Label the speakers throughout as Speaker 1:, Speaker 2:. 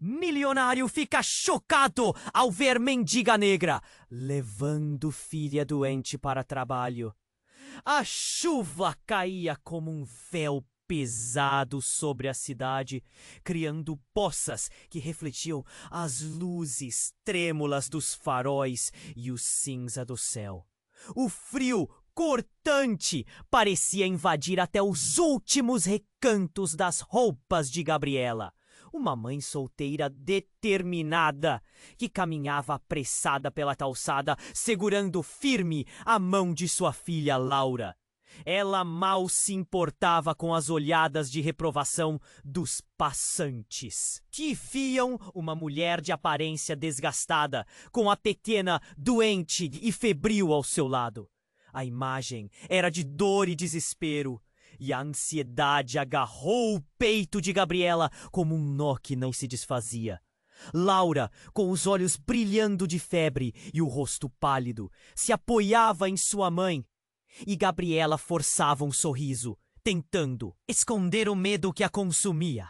Speaker 1: Milionário fica chocado ao ver mendiga negra levando filha doente para trabalho. A chuva caía como um véu pesado sobre a cidade, criando poças que refletiam as luzes trêmulas dos faróis e o cinza do céu. O frio cortante parecia invadir até os últimos recantos das roupas de Gabriela, uma mãe solteira determinada que caminhava apressada pela calçada, segurando firme a mão de sua filha Laura. Ela mal se importava com as olhadas de reprovação dos passantes, que viam uma mulher de aparência desgastada, com a pequena doente e febril ao seu lado. A imagem era de dor e desespero, e a ansiedade agarrou o peito de Gabriela como um nó que não se desfazia. Laura, com os olhos brilhando de febre e o rosto pálido, se apoiava em sua mãe, e Gabriela forçava um sorriso, tentando esconder o medo que a consumia.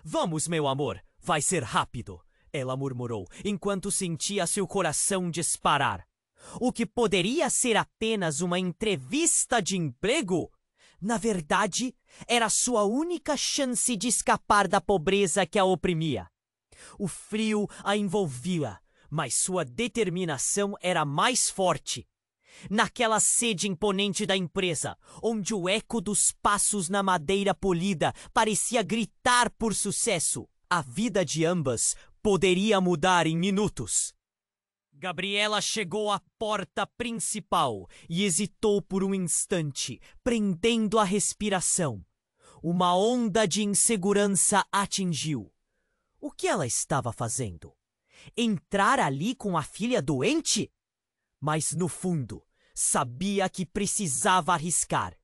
Speaker 1: "Vamos, meu amor, vai ser rápido", ela murmurou, enquanto sentia seu coração disparar. O que poderia ser apenas uma entrevista de emprego, na verdade, era sua única chance de escapar da pobreza que a oprimia. O frio a envolvia, mas sua determinação era mais forte. Naquela sede imponente da empresa, onde o eco dos passos na madeira polida parecia gritar por sucesso, a vida de ambas poderia mudar em minutos. Gabriela chegou à porta principal e hesitou por um instante, prendendo a respiração. Uma onda de insegurança a atingiu. O que ela estava fazendo? Entrar ali com a filha doente? Mas, no fundo, sabia que precisava arriscar.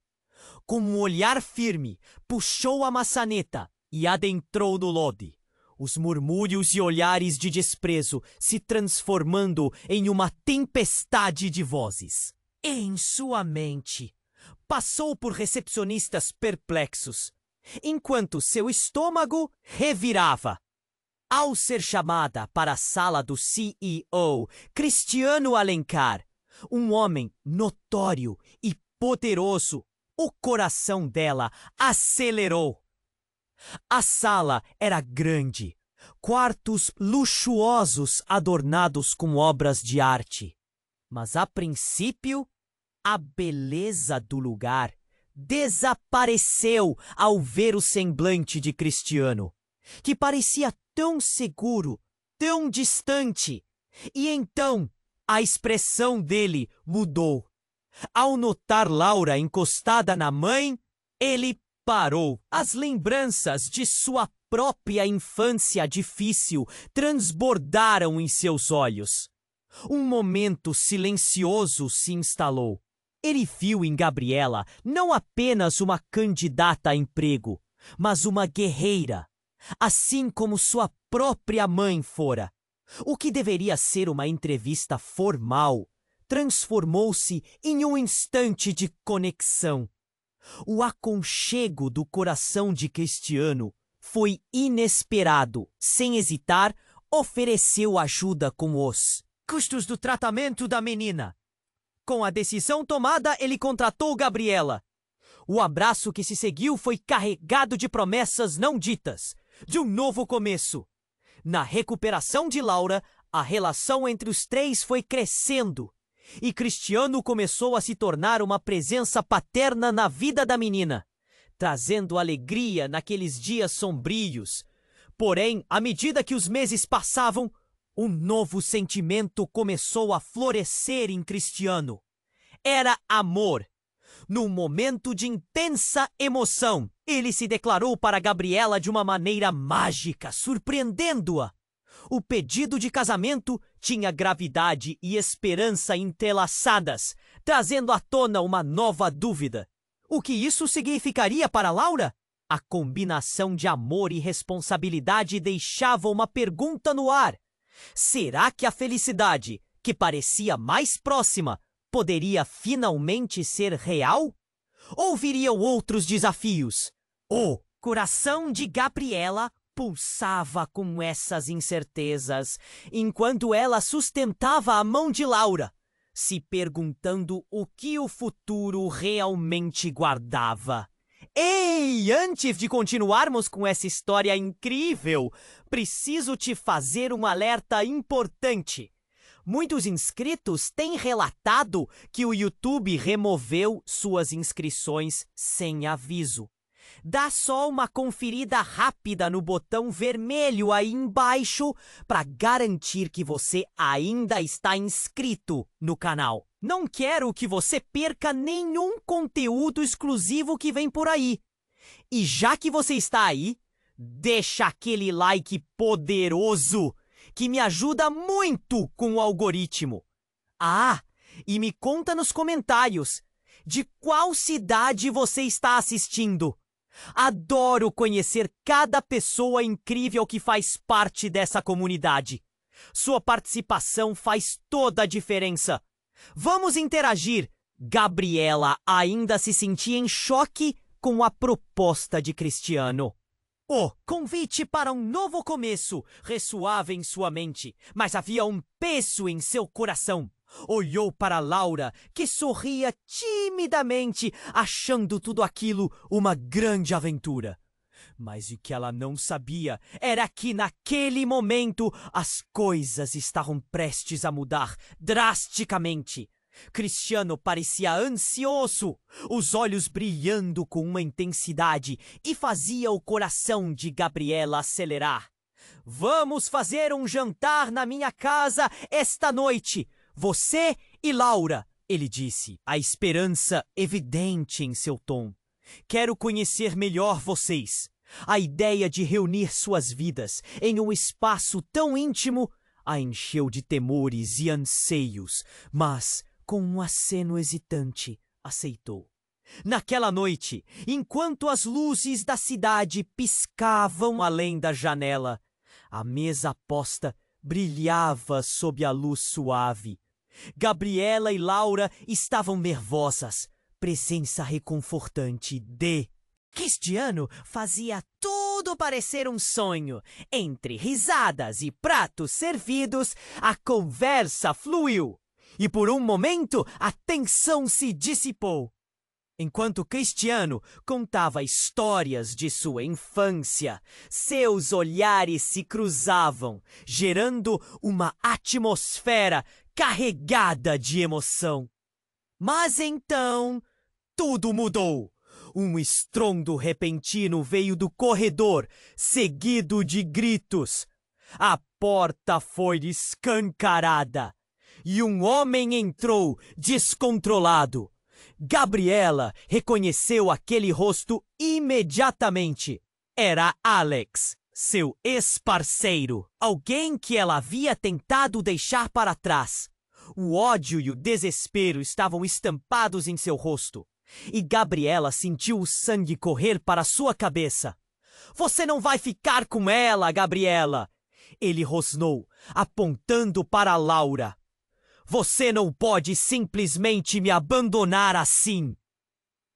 Speaker 1: Com um olhar firme, puxou a maçaneta e adentrou no lobby, os murmúrios e olhares de desprezo se transformando em uma tempestade de vozes. Em sua mente, passou por recepcionistas perplexos, enquanto seu estômago revirava. Ao ser chamada para a sala do CEO, Cristiano Alencar, um homem notório e poderoso, o coração dela acelerou. A sala era grande, quartos luxuosos adornados com obras de arte. Mas, a princípio, a beleza do lugar desapareceu ao ver o semblante de Cristiano, que parecia tão seguro, tão distante. E então a expressão dele mudou. Ao notar Laura encostada na mãe, ele parou. As lembranças de sua própria infância difícil transbordaram em seus olhos. Um momento silencioso se instalou. Ele viu em Gabriela não apenas uma candidata a emprego, mas uma guerreira, assim como sua própria mãe fora. O que deveria ser uma entrevista formal transformou-se em um instante de conexão. O aconchego do coração de Cristiano foi inesperado. Sem hesitar, ofereceu ajuda com os custos do tratamento da menina. Com a decisão tomada, ele contratou Gabriela. O abraço que se seguiu foi carregado de promessas não ditas, de um novo começo. Na recuperação de Laura, a relação entre os três foi crescendo, e Cristiano começou a se tornar uma presença paterna na vida da menina, trazendo alegria naqueles dias sombrios. Porém, à medida que os meses passavam, um novo sentimento começou a florescer em Cristiano. Era amor. Num momento de intensa emoção, ele se declarou para Gabriela de uma maneira mágica, surpreendendo-a. O pedido de casamento tinha gravidade e esperança entrelaçadas, trazendo à tona uma nova dúvida. O que isso significaria para Laura? A combinação de amor e responsabilidade deixava uma pergunta no ar. Será que a felicidade, que parecia mais próxima, poderia finalmente ser real? Ou viriam outros desafios? O coração de Gabriela pulsava com essas incertezas, enquanto ela sustentava a mão de Laura, se perguntando o que o futuro realmente guardava. Ei, antes de continuarmos com essa história incrível, preciso te fazer um alerta importante. Muitos inscritos têm relatado que o YouTube removeu suas inscrições sem aviso. Dá só uma conferida rápida no botão vermelho aí embaixo para garantir que você ainda está inscrito no canal. Não quero que você perca nenhum conteúdo exclusivo que vem por aí. E já que você está aí, deixa aquele like poderoso que me ajuda muito com o algoritmo. Ah, e me conta nos comentários de qual cidade você está assistindo. Adoro conhecer cada pessoa incrível que faz parte dessa comunidade. Sua participação faz toda a diferença. Vamos interagir. Gabriela ainda se sentia em choque com a proposta de Cristiano. O convite para um novo começo ressoava em sua mente, mas havia um peso em seu coração. Olhou para Laura, que sorria timidamente, achando tudo aquilo uma grande aventura. Mas o que ela não sabia era que naquele momento as coisas estavam prestes a mudar drasticamente. Cristiano parecia ansioso, os olhos brilhando com uma intensidade e fazia o coração de Gabriela acelerar. Vamos fazer um jantar na minha casa esta noite, você e Laura, ele disse, a esperança evidente em seu tom. Quero conhecer melhor vocês. A ideia de reunir suas vidas em um espaço tão íntimo a encheu de temores e anseios, mas com um aceno hesitante, aceitou. Naquela noite, enquanto as luzes da cidade piscavam além da janela, a mesa posta brilhava sob a luz suave. Gabriela e Laura estavam nervosas. Presença reconfortante de Cristiano fazia tudo parecer um sonho. Entre risadas e pratos servidos, a conversa fluiu. E por um momento a tensão se dissipou. Enquanto Cristiano contava histórias de sua infância, seus olhares se cruzavam, gerando uma atmosfera carregada de emoção. Mas então, tudo mudou. Um estrondo repentino veio do corredor, seguido de gritos. A porta foi escancarada e um homem entrou, descontrolado. Gabriela reconheceu aquele rosto imediatamente. Era Alex, seu ex-parceiro, alguém que ela havia tentado deixar para trás. O ódio e o desespero estavam estampados em seu rosto, e Gabriela sentiu o sangue correr para sua cabeça. Você não vai ficar com ela, Gabriela! Ele rosnou, apontando para Laura. Você não pode simplesmente me abandonar assim!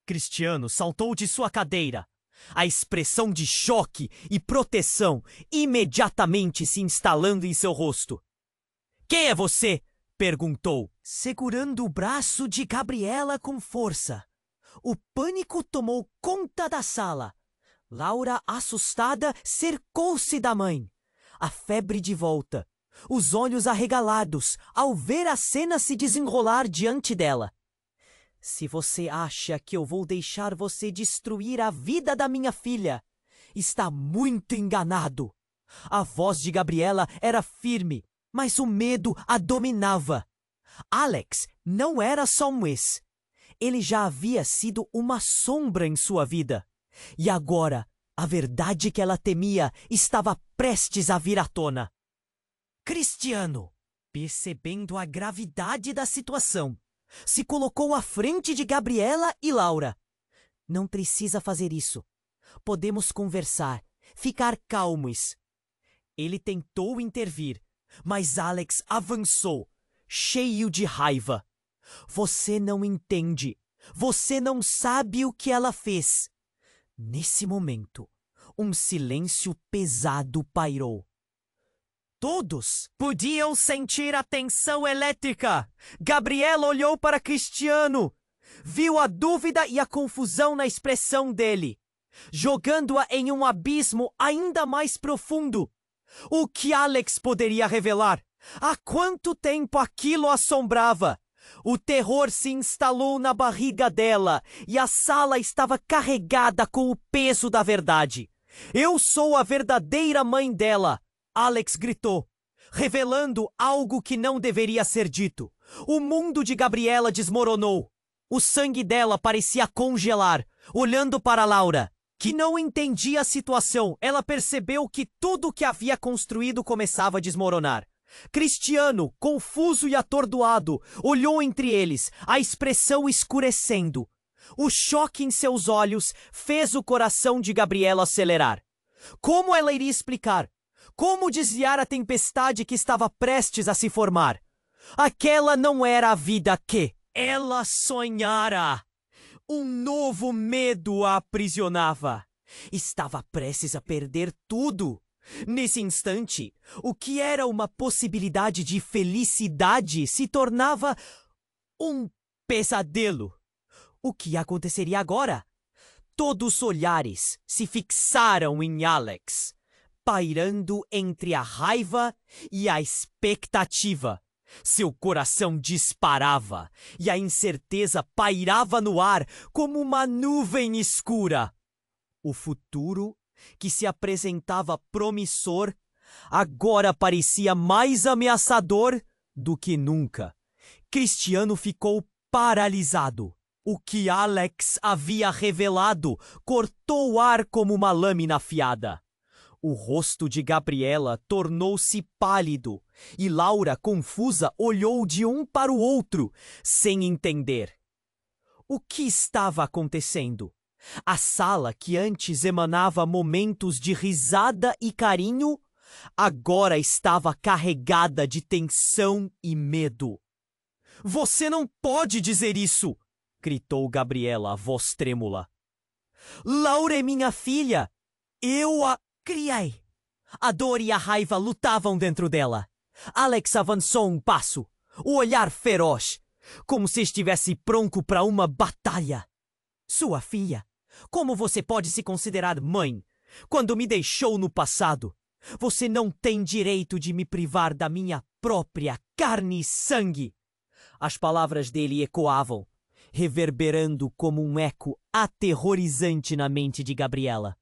Speaker 1: Cristiano saltou de sua cadeira. A expressão de choque e proteção imediatamente se instalando em seu rosto. Quem é você? Perguntou, segurando o braço de Gabriela com força. O pânico tomou conta da sala. Laura, assustada, cercou-se da mãe. A febre de volta. Os olhos arregalados ao ver a cena se desenrolar diante dela. Se você acha que eu vou deixar você destruir a vida da minha filha, está muito enganado. A voz de Gabriela era firme, mas o medo a dominava. Alex não era só um ex. Ele já havia sido uma sombra em sua vida. E agora, a verdade que ela temia estava prestes a vir à tona. Cristiano, percebendo a gravidade da situação, se colocou à frente de Gabriela e Laura. Não precisa fazer isso. Podemos conversar, ficar calmos. Ele tentou intervir, mas Alex avançou, cheio de raiva. Você não entende. Você não sabe o que ela fez. Nesse momento, Um silêncio pesado pairou. Todos podiam sentir a tensão elétrica. Gabriela olhou para Cristiano. Viu a dúvida e a confusão na expressão dele, jogando-a em um abismo ainda mais profundo. O que Alex poderia revelar? Há quanto tempo aquilo a assombrava? O terror se instalou na barriga dela e a sala estava carregada com o peso da verdade. Eu sou a verdadeira mãe dela, Alex gritou, revelando algo que não deveria ser dito. O mundo de Gabriela desmoronou. O sangue dela parecia congelar, olhando para Laura, que não entendia a situação. Ela percebeu que tudo o que havia construído começava a desmoronar. Cristiano, confuso e atordoado, olhou entre eles, a expressão escurecendo. O choque em seus olhos fez o coração de Gabriela acelerar. Como ela iria explicar? Como desviar a tempestade que estava prestes a se formar? Aquela não era a vida que ela sonhara. Um novo medo a aprisionava. Estava prestes a perder tudo. Nesse instante, o que era uma possibilidade de felicidade se tornava um pesadelo. O que aconteceria agora? Todos os olhares se fixaram em Alex, pairando entre a raiva e a expectativa. Seu coração disparava e a incerteza pairava no ar como uma nuvem escura. O futuro, que se apresentava promissor, agora parecia mais ameaçador do que nunca. Cristiano ficou paralisado. O que Alex havia revelado cortou o ar como uma lâmina afiada. O rosto de Gabriela tornou-se pálido e Laura, confusa, olhou de um para o outro, sem entender. O que estava acontecendo? A sala, que antes emanava momentos de risada e carinho, agora estava carregada de tensão e medo. "Você não pode dizer isso!" gritou Gabriela, a voz trêmula. "Laura é minha filha! Eu a criei!" A dor e a raiva lutavam dentro dela. Alex avançou um passo, o olhar feroz, como se estivesse pronto para uma batalha. "Sua filha? Como você pode se considerar mãe quando me deixou no passado? Você não tem direito de me privar da minha própria carne e sangue!" As palavras dele ecoavam, reverberando como um eco aterrorizante na mente de Gabriela.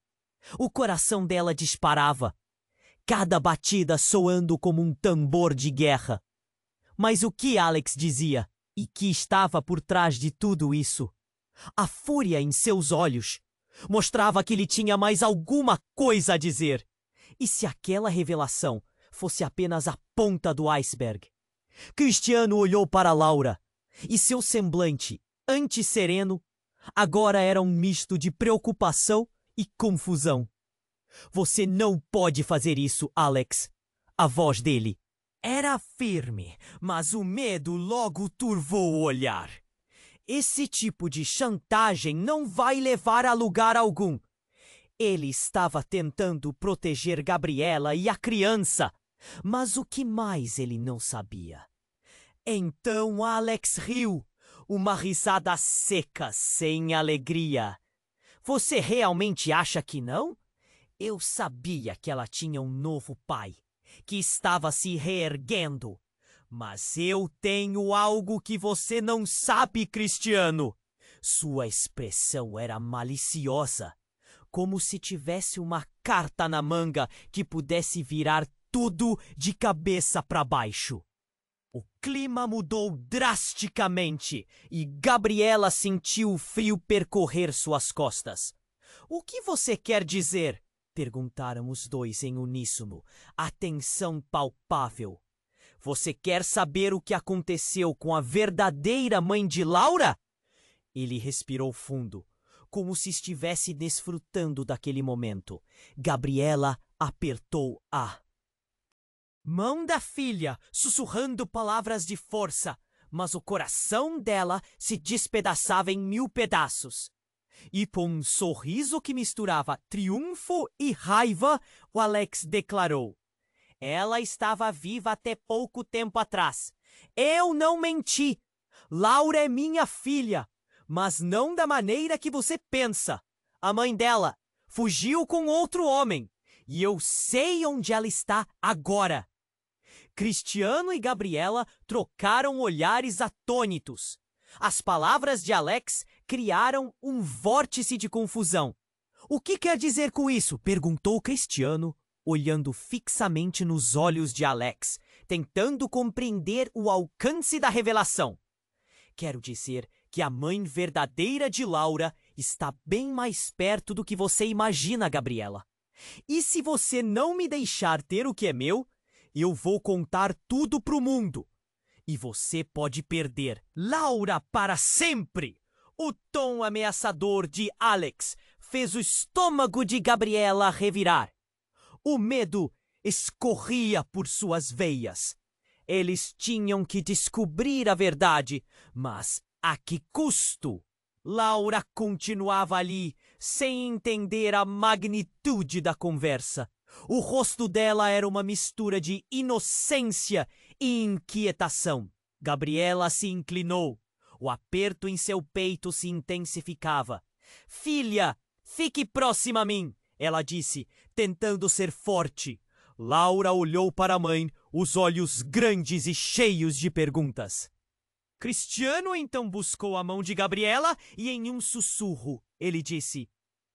Speaker 1: O coração dela disparava, cada batida soando como um tambor de guerra. Mas o que Alex dizia? E que estava por trás de tudo isso? A fúria em seus olhos mostrava que ele tinha mais alguma coisa a dizer. E se aquela revelação fosse apenas a ponta do iceberg? Cristiano olhou para Laura, e seu semblante, antes sereno, agora era um misto de preocupação e confusão. "Você não pode fazer isso, Alex." A voz dele era firme, mas o medo logo turvou o olhar. "Esse tipo de chantagem não vai levar a lugar algum." Ele estava tentando proteger Gabriela e a criança, mas o que mais ele não sabia? Então Alex riu, uma risada seca, sem alegria. "Você realmente acha que não? Eu sabia que ela tinha um novo pai, que estava se reerguendo. Mas eu tenho algo que você não sabe, Cristiano." Sua expressão era maliciosa, como se tivesse uma carta na manga que pudesse virar tudo de cabeça para baixo. O clima mudou drasticamente e Gabriela sentiu o frio percorrer suas costas. "O que você quer dizer?" perguntaram os dois em uníssono, a tensão palpável. "Você quer saber o que aconteceu com a verdadeira mãe de Laura?" Ele respirou fundo, como se estivesse desfrutando daquele momento. Gabriela apertou a mão da filha, sussurrando palavras de força, mas o coração dela se despedaçava em 1000 pedaços. E com um sorriso que misturava triunfo e raiva, o Alex declarou: ela estava viva até pouco tempo atrás. Eu não menti. Laura é minha filha, mas não da maneira que você pensa. A mãe dela fugiu com outro homem, e eu sei onde ela está agora. Cristiano e Gabriela trocaram olhares atônitos. As palavras de Alex criaram um vórtice de confusão. O que quer dizer com isso? Perguntou Cristiano, olhando fixamente nos olhos de Alex, tentando compreender o alcance da revelação. Quero dizer que a mãe verdadeira de Laura está bem mais perto do que você imagina, Gabriela. E se você não me deixar ter o que é meu, eu vou contar tudo pro mundo. E você pode perder Laura para sempre. O tom ameaçador de Alex fez o estômago de Gabriela revirar. O medo escorria por suas veias. Eles tinham que descobrir a verdade, mas a que custo? Laura continuava ali, sem entender a magnitude da conversa. O rosto dela era uma mistura de inocência e inquietação. Gabriela se inclinou. O aperto em seu peito se intensificava. Filha, fique próxima a mim, ela disse, tentando ser forte. Laura olhou para a mãe, os olhos grandes e cheios de perguntas. Cristiano então buscou a mão de Gabriela e em um sussurro ele disse: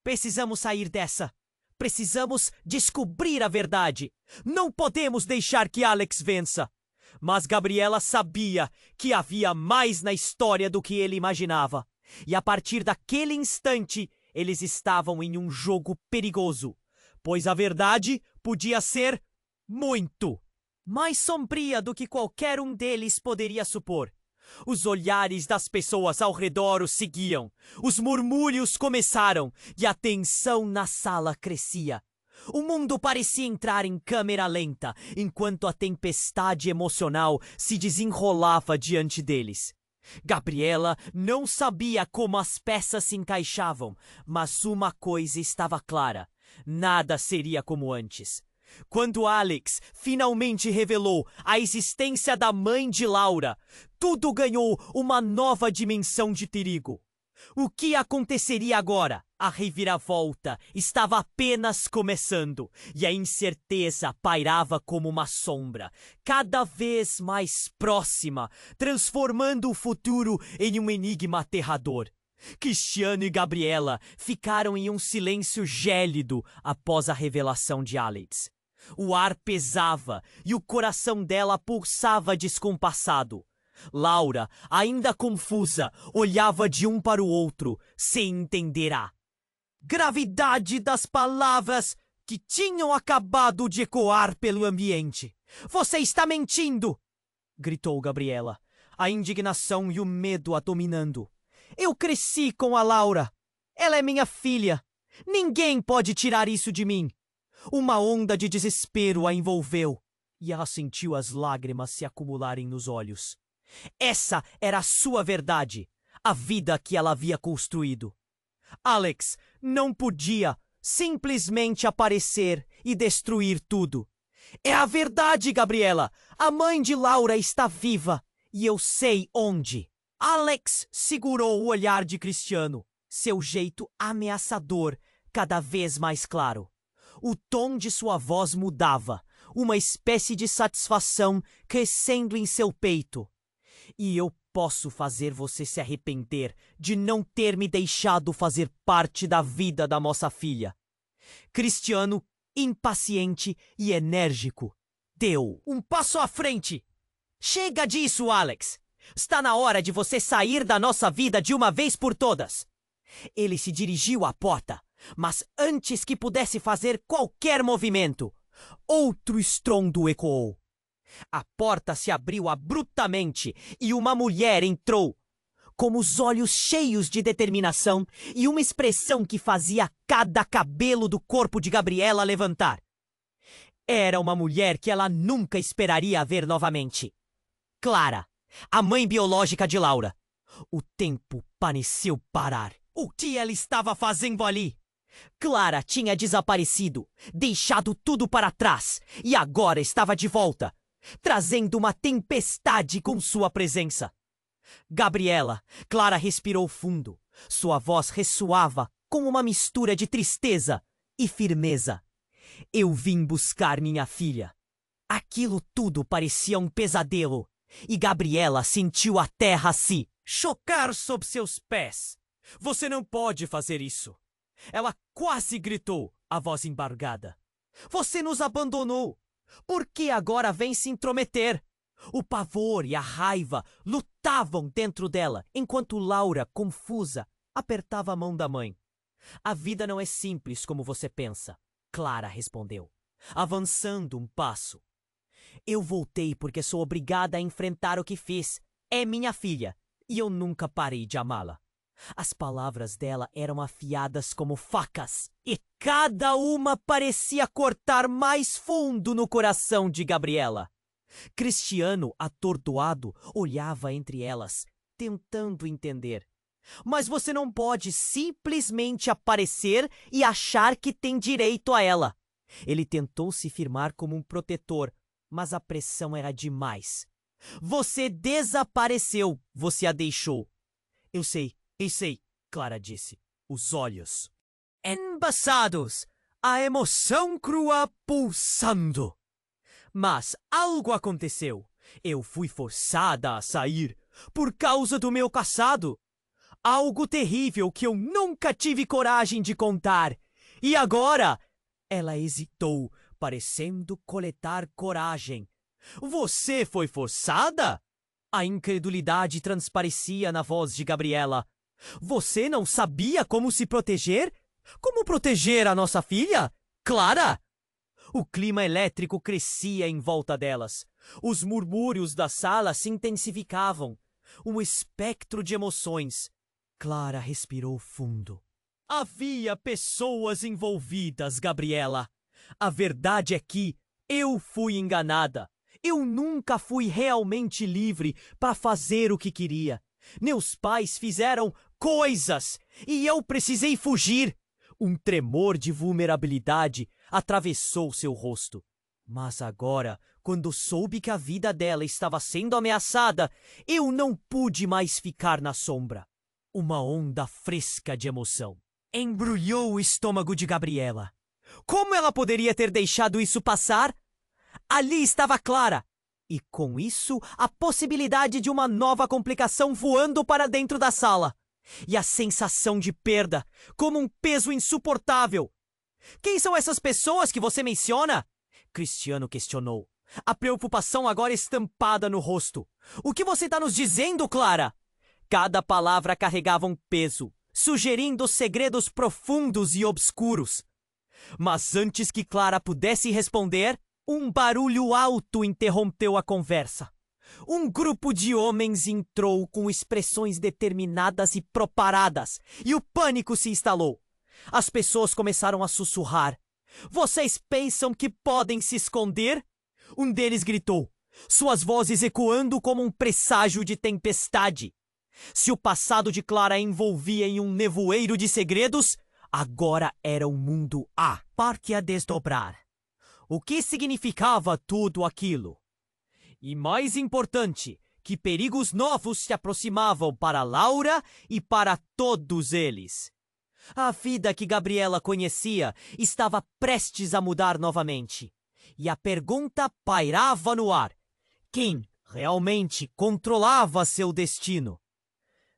Speaker 1: precisamos sair dessa. Precisamos descobrir a verdade. Não podemos deixar que Alex vença. Mas Gabriela sabia que havia mais na história do que ele imaginava. E a partir daquele instante, eles estavam em um jogo perigoso, pois a verdade podia ser muito mais sombria do que qualquer um deles poderia supor. Os olhares das pessoas ao redor o seguiam, os murmúrios começaram e a tensão na sala crescia. O mundo parecia entrar em câmera lenta, enquanto a tempestade emocional se desenrolava diante deles. Gabriela não sabia como as peças se encaixavam, mas uma coisa estava clara: nada seria como antes. Quando Alex finalmente revelou a existência da mãe de Laura, tudo ganhou uma nova dimensão de perigo. O que aconteceria agora? A reviravolta estava apenas começando e a incerteza pairava como uma sombra, cada vez mais próxima, transformando o futuro em um enigma aterrador. Cristiano e Gabriela ficaram em um silêncio gélido após a revelação de Alex. O ar pesava e o coração dela pulsava descompassado. Laura, ainda confusa, olhava de um para o outro, sem entender a gravidade das palavras que tinham acabado de ecoar pelo ambiente. Você está mentindo! Gritou Gabriela, a indignação e o medo a dominando. Eu cresci com a Laura. Ela é minha filha. Ninguém pode tirar isso de mim. Uma onda de desespero a envolveu e ela sentiu as lágrimas se acumularem nos olhos. Essa era a sua verdade, a vida que ela havia construído. Alex não podia simplesmente aparecer e destruir tudo. É a verdade, Gabriela. A mãe de Laura está viva e eu sei onde. Alex segurou o olhar de Cristiano, seu jeito ameaçador cada vez mais claro. O tom de sua voz mudava, uma espécie de satisfação crescendo em seu peito. E eu posso fazer você se arrepender de não ter me deixado fazer parte da vida da nossa filha. Cristiano, impaciente e enérgico, deu um passo à frente. Chega disso, Alex! Está na hora de você sair da nossa vida de uma vez por todas. Ele se dirigiu à porta, mas antes que pudesse fazer qualquer movimento, outro estrondo ecoou. A porta se abriu abruptamente e uma mulher entrou, com os olhos cheios de determinação e uma expressão que fazia cada cabelo do corpo de Gabriela levantar. Era uma mulher que ela nunca esperaria ver novamente. Clara, a mãe biológica de Laura. O tempo pareceu parar. O que ela estava fazendo ali? Clara tinha desaparecido, deixado tudo para trás e agora estava de volta, trazendo uma tempestade com sua presença. Gabriela, Clara respirou fundo. Sua voz ressoava com uma mistura de tristeza e firmeza. Eu vim buscar minha filha. Aquilo tudo parecia um pesadelo, e Gabriela sentiu a terra se chocar sob seus pés. Você não pode fazer isso. Ela quase gritou, a voz embargada. Você nos abandonou. Por que agora vem se intrometer? O pavor e a raiva lutavam dentro dela, enquanto Laura, confusa, apertava a mão da mãe. A vida não é simples como você pensa, Clara respondeu, avançando um passo. Eu voltei porque sou obrigada a enfrentar o que fiz. É minha filha, e eu nunca parei de amá-la. As palavras dela eram afiadas como facas, e cada uma parecia cortar mais fundo no coração de Gabriela. Cristiano, atordoado, olhava entre elas, tentando entender. Mas você não pode simplesmente aparecer e achar que tem direito a ela. Ele tentou se firmar como um protetor, mas a pressão era demais. Você desapareceu, você a deixou. Eu sei, Clara disse, os olhos embaçados, a emoção crua pulsando. Mas algo aconteceu. Eu fui forçada a sair por causa do meu passado. Algo terrível que eu nunca tive coragem de contar. E agora? Ela hesitou, parecendo coletar coragem. Você foi forçada? A incredulidade transparecia na voz de Gabriela. Você não sabia como se proteger? Como proteger a nossa filha? Clara? O clima elétrico crescia em volta delas. Os murmúrios da sala se intensificavam. Um espectro de emoções. Clara respirou fundo. Havia pessoas envolvidas, Gabriela. A verdade é que eu fui enganada. Eu nunca fui realmente livre para fazer o que queria. Meus pais fizeram coisas e eu precisei fugir. Um tremor de vulnerabilidade atravessou seu rosto. Mas agora, quando soube que a vida dela estava sendo ameaçada, eu não pude mais ficar na sombra. Uma onda fresca de emoção embrulhou o estômago de Gabriela. Como ela poderia ter deixado isso passar? Ali estava Clara, e com isso a possibilidade de uma nova complicação voando para dentro da sala. E a sensação de perda, como um peso insuportável. Quem são essas pessoas que você menciona? Cristiano questionou, a preocupação agora estampada no rosto. O que você está nos dizendo, Clara? Cada palavra carregava um peso, sugerindo segredos profundos e obscuros. Mas antes que Clara pudesse responder, um barulho alto interrompeu a conversa. Um grupo de homens entrou com expressões determinadas e preparadas, e o pânico se instalou. As pessoas começaram a sussurrar. Vocês pensam que podem se esconder? Um deles gritou, suas vozes ecoando como um presságio de tempestade. Se o passado de Clara envolvia em um nevoeiro de segredos, agora era um mundo a par que a desdobrar. O que significava tudo aquilo? E mais importante, que perigos novos se aproximavam para Laura e para todos eles. A vida que Gabriela conhecia estava prestes a mudar novamente. E a pergunta pairava no ar. Quem realmente controlava seu destino?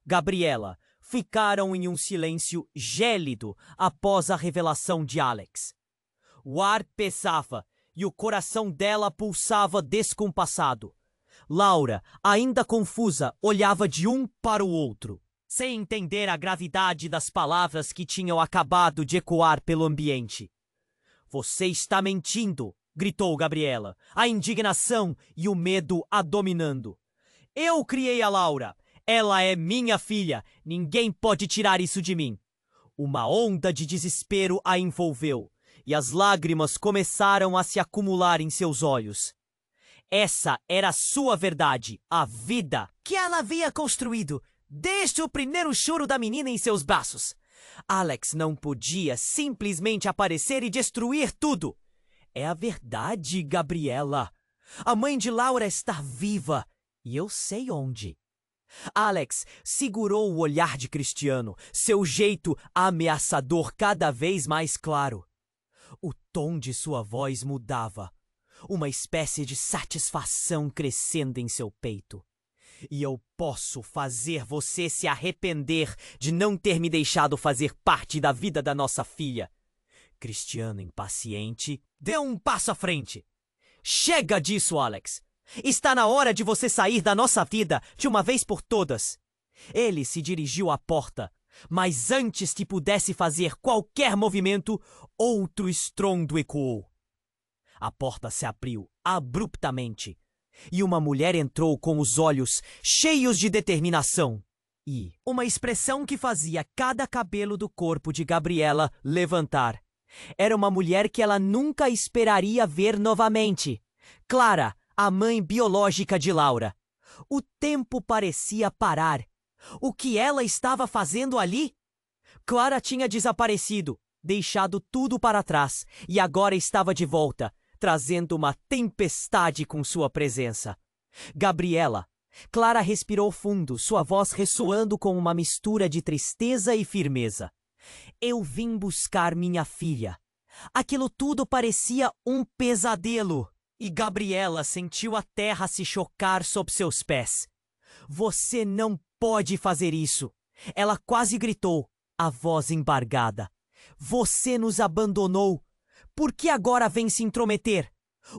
Speaker 1: Gabriela ficaram em um silêncio gélido após a revelação de Alex. O ar pesava e o coração dela pulsava descompassado. Laura, ainda confusa, olhava de um para o outro, sem entender a gravidade das palavras que tinham acabado de ecoar pelo ambiente. Você está mentindo, gritou Gabriela, a indignação e o medo a dominando. Eu criei a Laura. Ela é minha filha. Ninguém pode tirar isso de mim. Uma onda de desespero a envolveu, e as lágrimas começaram a se acumular em seus olhos. Essa era a sua verdade, a vida que ela havia construído, Desde o primeiro choro da menina em seus braços. Alex não podia simplesmente aparecer e destruir tudo. É a verdade, Gabriela. A mãe de Laura está viva e eu sei onde. Alex segurou o olhar de Cristiano, seu jeito ameaçador cada vez mais claro. O tom de sua voz mudava, uma espécie de satisfação crescendo em seu peito. E eu posso fazer você se arrepender de não ter me deixado fazer parte da vida da nossa filha. Cristiano, impaciente, deu um passo à frente. Chega disso, Alex. Está na hora de você sair da nossa vida de uma vez por todas. Ele se dirigiu à porta, mas antes que pudesse fazer qualquer movimento, outro estrondo ecoou. A porta se abriu abruptamente e uma mulher entrou com os olhos cheios de determinação e uma expressão que fazia cada cabelo do corpo de Gabriela levantar. Era uma mulher que ela nunca esperaria ver novamente. Clara, a mãe biológica de Laura. O tempo parecia parar. O que ela estava fazendo ali? Clara tinha desaparecido, deixado tudo para trás, e agora estava de volta, trazendo uma tempestade com sua presença. Gabriela. Clara respirou fundo, sua voz ressoando com uma mistura de tristeza e firmeza. Eu vim buscar minha filha. Aquilo tudo parecia um pesadelo. E Gabriela sentiu a terra se chocar sob seus pés. Você não pode fazer isso. Ela quase gritou, a voz embargada. Você nos abandonou. Por que agora vem se intrometer?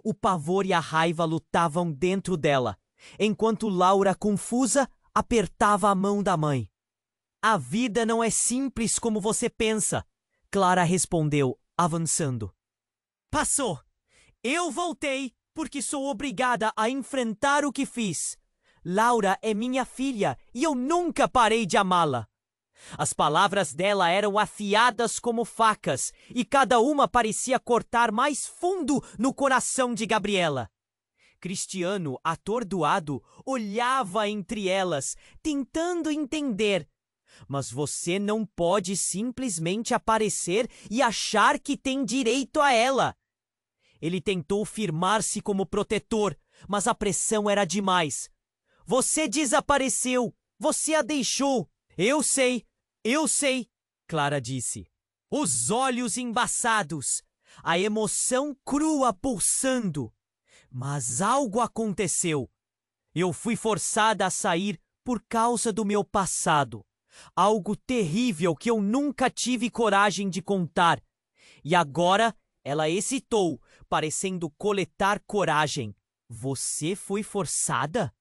Speaker 1: O pavor e a raiva lutavam dentro dela, enquanto Laura, confusa, apertava a mão da mãe. A vida não é simples como você pensa, Clara respondeu, avançando. Passou. Eu voltei porque sou obrigada a enfrentar o que fiz. Laura é minha filha e eu nunca parei de amá-la. As palavras dela eram afiadas como facas e cada uma parecia cortar mais fundo no coração de Gabriela. Cristiano, atordoado, olhava entre elas, tentando entender. Mas você não pode simplesmente aparecer e achar que tem direito a ela. Ele tentou firmar-se como protetor, mas a pressão era demais. Você desapareceu, você a deixou. Eu sei, Clara disse. Os olhos embaçados, a emoção crua pulsando. Mas algo aconteceu. Eu fui forçada a sair por causa do meu passado. Algo terrível que eu nunca tive coragem de contar. E agora ela hesitou, parecendo coletar coragem. Você foi forçada?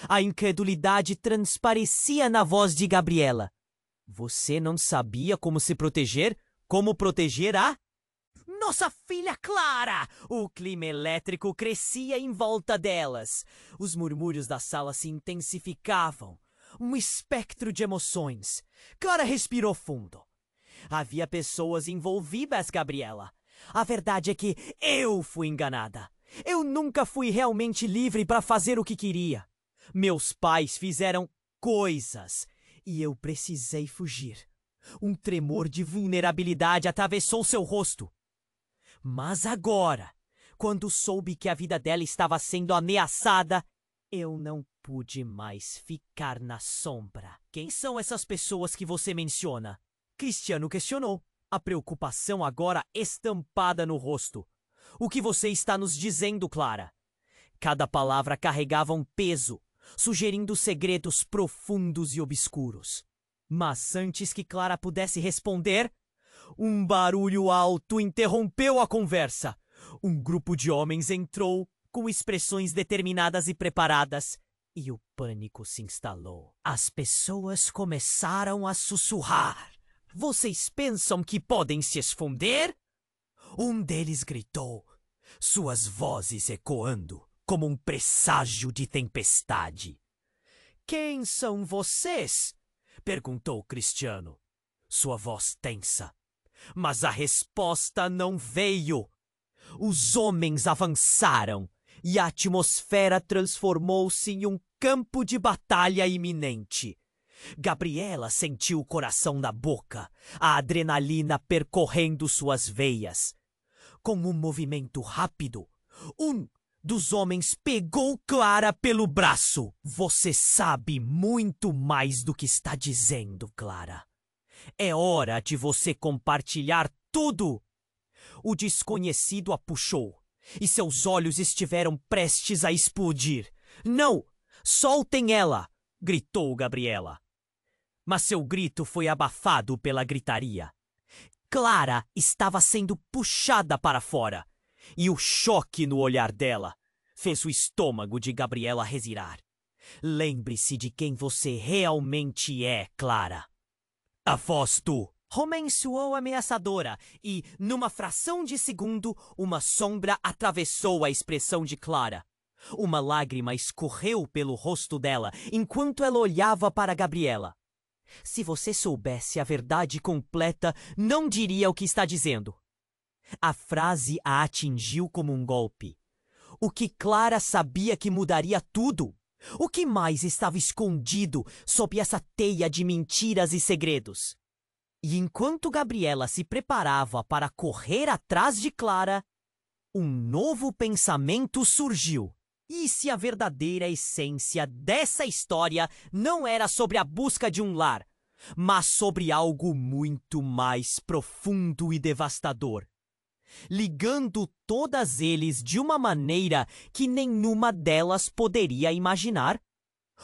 Speaker 1: A incredulidade transparecia na voz de Gabriela. Você não sabia como se proteger? Como proteger a... Nossa filha Clara! O clima elétrico crescia em volta delas. Os murmúrios da sala se intensificavam. Um espectro de emoções. Clara respirou fundo. Havia pessoas envolvidas, Gabriela. A verdade é que eu fui enganada. Eu nunca fui realmente livre para fazer o que queria. Meus pais fizeram coisas e eu precisei fugir. Um tremor de vulnerabilidade atravessou seu rosto. Mas agora, quando soube que a vida dela estava sendo ameaçada, eu não pude mais ficar na sombra. Quem são essas pessoas que você menciona? Cristiano questionou, a preocupação agora estampada no rosto. O que você está nos dizendo, Clara? Cada palavra carregava um peso, sugerindo segredos profundos e obscuros. Mas antes que Clara pudesse responder, um barulho alto interrompeu a conversa. Um grupo de homens entrou, com expressões determinadas e preparadas, e o pânico se instalou. As pessoas começaram a sussurrar. Vocês pensam que podem se esconder? Um deles gritou, suas vozes ecoando como um presságio de tempestade. Quem são vocês? Perguntou Cristiano, sua voz tensa. Mas a resposta não veio. Os homens avançaram e a atmosfera transformou-se em um campo de batalha iminente. Gabriela sentiu o coração na boca, a adrenalina percorrendo suas veias. Com um movimento rápido, um dos homens pegou Clara pelo braço. Você sabe muito mais do que está dizendo, Clara. É hora de você compartilhar tudo. O desconhecido a puxou, e seus olhos estiveram prestes a explodir. Não! Soltem ela! Gritou Gabriela. Mas seu grito foi abafado pela gritaria. Clara estava sendo puxada para fora, e o choque no olhar dela fez o estômago de Gabriela rezirar. Lembre-se de quem você realmente é, Clara. A voz do homem soou ameaçadora e, numa fração de segundo, uma sombra atravessou a expressão de Clara. Uma lágrima escorreu pelo rosto dela enquanto ela olhava para Gabriela. Se você soubesse a verdade completa, não diria o que está dizendo. A frase a atingiu como um golpe. O que Clara sabia que mudaria tudo? O que mais estava escondido sob essa teia de mentiras e segredos? E enquanto Gabriela se preparava para correr atrás de Clara, um novo pensamento surgiu. E se a verdadeira essência dessa história não era sobre a busca de um lar, mas sobre algo muito mais profundo e devastador, ligando todas eles de uma maneira que nenhuma delas poderia imaginar?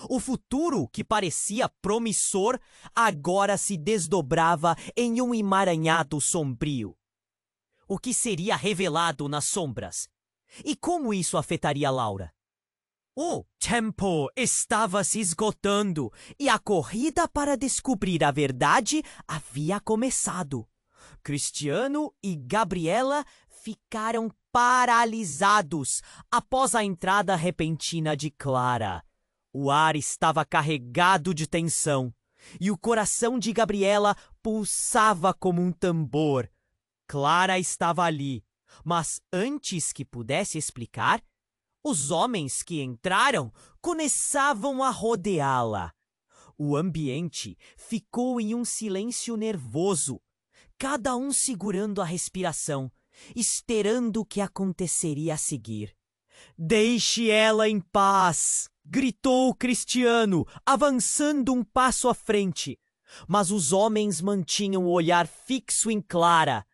Speaker 1: O futuro, que parecia promissor, agora se desdobrava em um emaranhado sombrio. O que seria revelado nas sombras? E como isso afetaria Laura? O tempo estava se esgotando e a corrida para descobrir a verdade havia começado. Cristiano e Gabriela ficaram paralisados após a entrada repentina de Clara. O ar estava carregado de tensão e o coração de Gabriela pulsava como um tambor. Clara estava ali, mas antes que pudesse explicar, os homens que entraram começavam a rodeá-la. O ambiente ficou em um silêncio nervoso, cada um segurando a respiração, esperando o que aconteceria a seguir. Deixe ela em paz! Gritou Cristiano, avançando um passo à frente. Mas os homens mantinham o olhar fixo em Clara,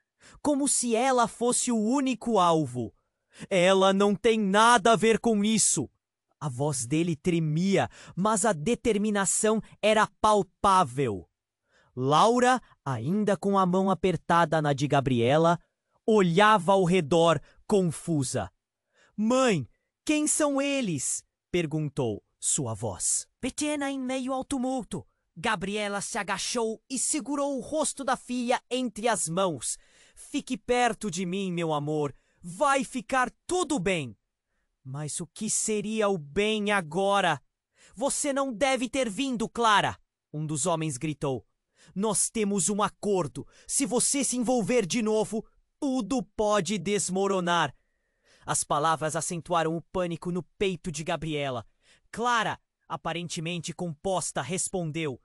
Speaker 1: como se ela fosse o único alvo. Ela não tem nada a ver com isso. A voz dele tremia, mas a determinação era palpável. Laura, ainda com a mão apertada na de Gabriela, olhava ao redor, confusa. Mãe, quem são eles? Perguntou sua voz. Pequena em meio ao tumulto. Gabriela se agachou e segurou o rosto da filha entre as mãos. Fique perto de mim, meu amor. Vai ficar tudo bem. Mas o que seria o bem agora? Você não deve ter vindo, Clara, um dos homens gritou. Nós temos um acordo. Se você se envolver de novo, tudo pode desmoronar. As palavras acentuaram o pânico no peito de Gabriela. Clara, aparentemente composta, respondeu: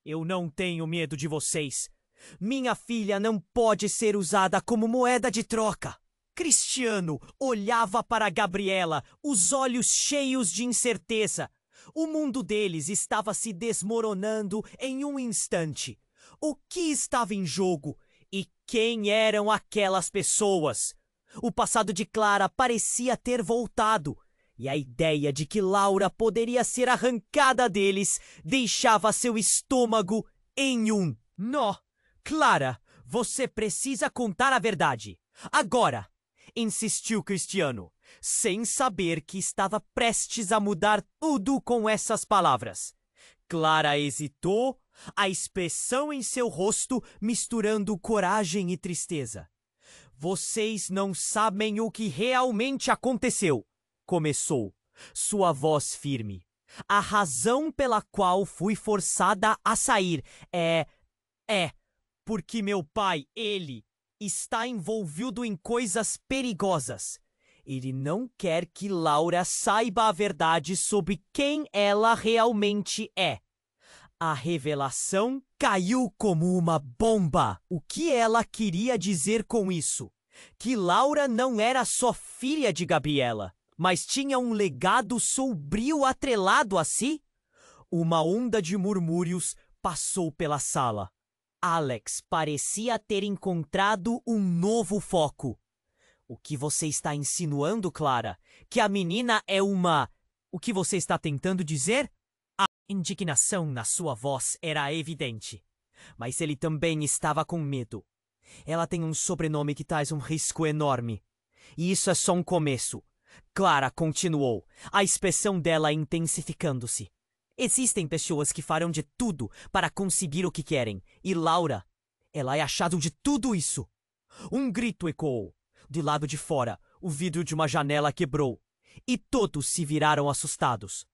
Speaker 1: Eu não tenho medo de vocês. Minha filha não pode ser usada como moeda de troca. Cristiano olhava para Gabriela, os olhos cheios de incerteza. O mundo deles estava se desmoronando em um instante. O que estava em jogo? E quem eram aquelas pessoas? O passado de Clara parecia ter voltado, e a ideia de que Laura poderia ser arrancada deles deixava seu estômago em um nó. Clara, você precisa contar a verdade. Agora! Insistiu Cristiano, sem saber que estava prestes a mudar tudo com essas palavras. Clara hesitou, a expressão em seu rosto misturando coragem e tristeza. Vocês não sabem o que realmente aconteceu, começou, sua voz firme. A razão pela qual fui forçada a sair é porque meu pai, ele, está envolvido em coisas perigosas. Ele não quer que Laura saiba a verdade sobre quem ela realmente é. A revelação caiu como uma bomba. O que ela queria dizer com isso? Que Laura não era só filha de Gabriela, mas tinha um legado sombrio atrelado a si? Uma onda de murmúrios passou pela sala. Alex parecia ter encontrado um novo foco. O que você está insinuando, Clara? Que a menina é uma... O que você está tentando dizer? A indignação na sua voz era evidente. Mas ele também estava com medo. Ela tem um sobrenome que traz um risco enorme. E isso é só um começo. Clara continuou, a expressão dela intensificando-se. Existem pessoas que farão de tudo para conseguir o que querem. E Laura, ela é achado de tudo isso. Um grito ecoou. Do lado de fora, o vidro de uma janela quebrou. E todos se viraram assustados.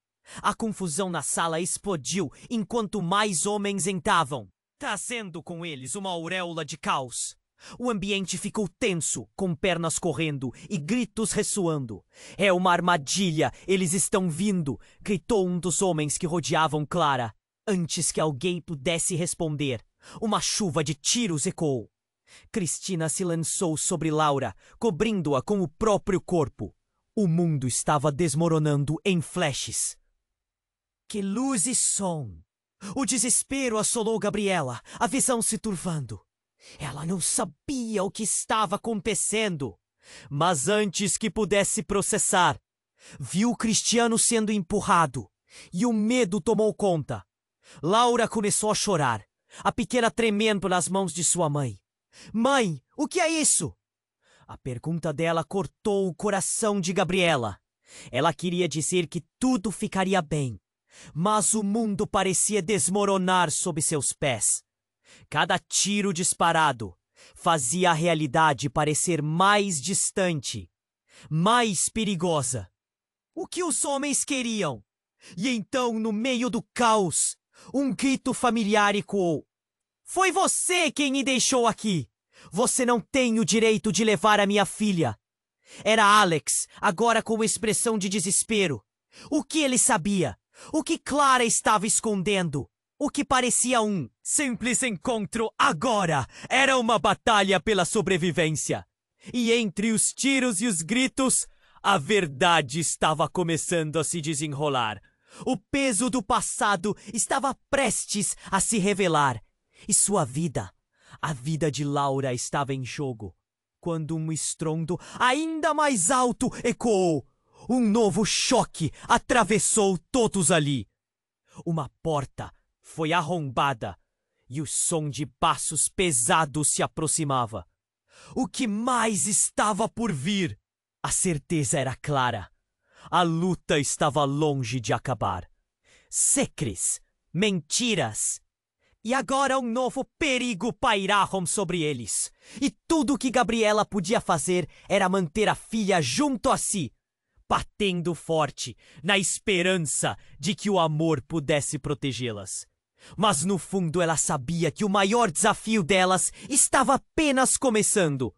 Speaker 1: A confusão na sala explodiu enquanto mais homens entravam, trazendo com eles uma auréola de caos. O ambiente ficou tenso, com pernas correndo e gritos ressoando. É uma armadilha, eles estão vindo, gritou um dos homens que rodeavam Clara. Antes que alguém pudesse responder, uma chuva de tiros ecoou. Cristina se lançou sobre Laura, cobrindo-a com o próprio corpo. O mundo estava desmoronando em flashes. Que luz e som! O desespero assolou Gabriela, a visão se turvando. Ela não sabia o que estava acontecendo. Mas antes que pudesse processar, viu Cristiano sendo empurrado e o medo tomou conta. Laura começou a chorar, a pequena tremendo nas mãos de sua mãe. Mãe, o que é isso? A pergunta dela cortou o coração de Gabriela. Ela queria dizer que tudo ficaria bem, mas o mundo parecia desmoronar sob seus pés. Cada tiro disparado fazia a realidade parecer mais distante, mais perigosa. O que os homens queriam? E então, no meio do caos, um grito familiar ecoou. Foi você quem me deixou aqui! Você não tem o direito de levar a minha filha! Era Alex, agora com expressão de desespero. O que ele sabia? O que Clara estava escondendo? O que parecia um simples encontro agora era uma batalha pela sobrevivência. E entre os tiros e os gritos, a verdade estava começando a se desenrolar. O peso do passado estava prestes a se revelar. E sua vida, a vida de Laura, estava em jogo. Quando um estrondo ainda mais alto ecoou, um novo choque atravessou todos ali. Uma porta foi arrombada e o som de passos pesados se aproximava. O que mais estava por vir? A certeza era clara. A luta estava longe de acabar. Secres, mentiras. E agora um novo perigo pairava sobre eles. E tudo o que Gabriela podia fazer era manter a filha junto a si, batendo forte, na esperança de que o amor pudesse protegê-las. Mas no fundo ela sabia que o maior desafio delas estava apenas começando.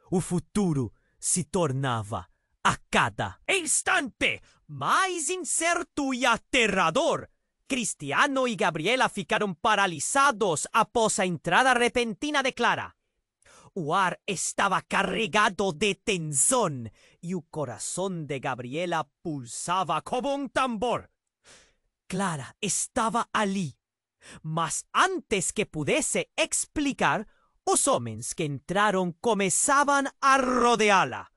Speaker 1: O futuro se tornava, a cada instante, mais incerto e aterrador. Cristiano e Gabriela ficaram paralisados após a entrada repentina de Clara. O ar estava carregado de tensão e o coração de Gabriela pulsava como um tambor. Clara estava ali, mas antes que pudesse explicar, os homens que entraram começavam a rodeá-la.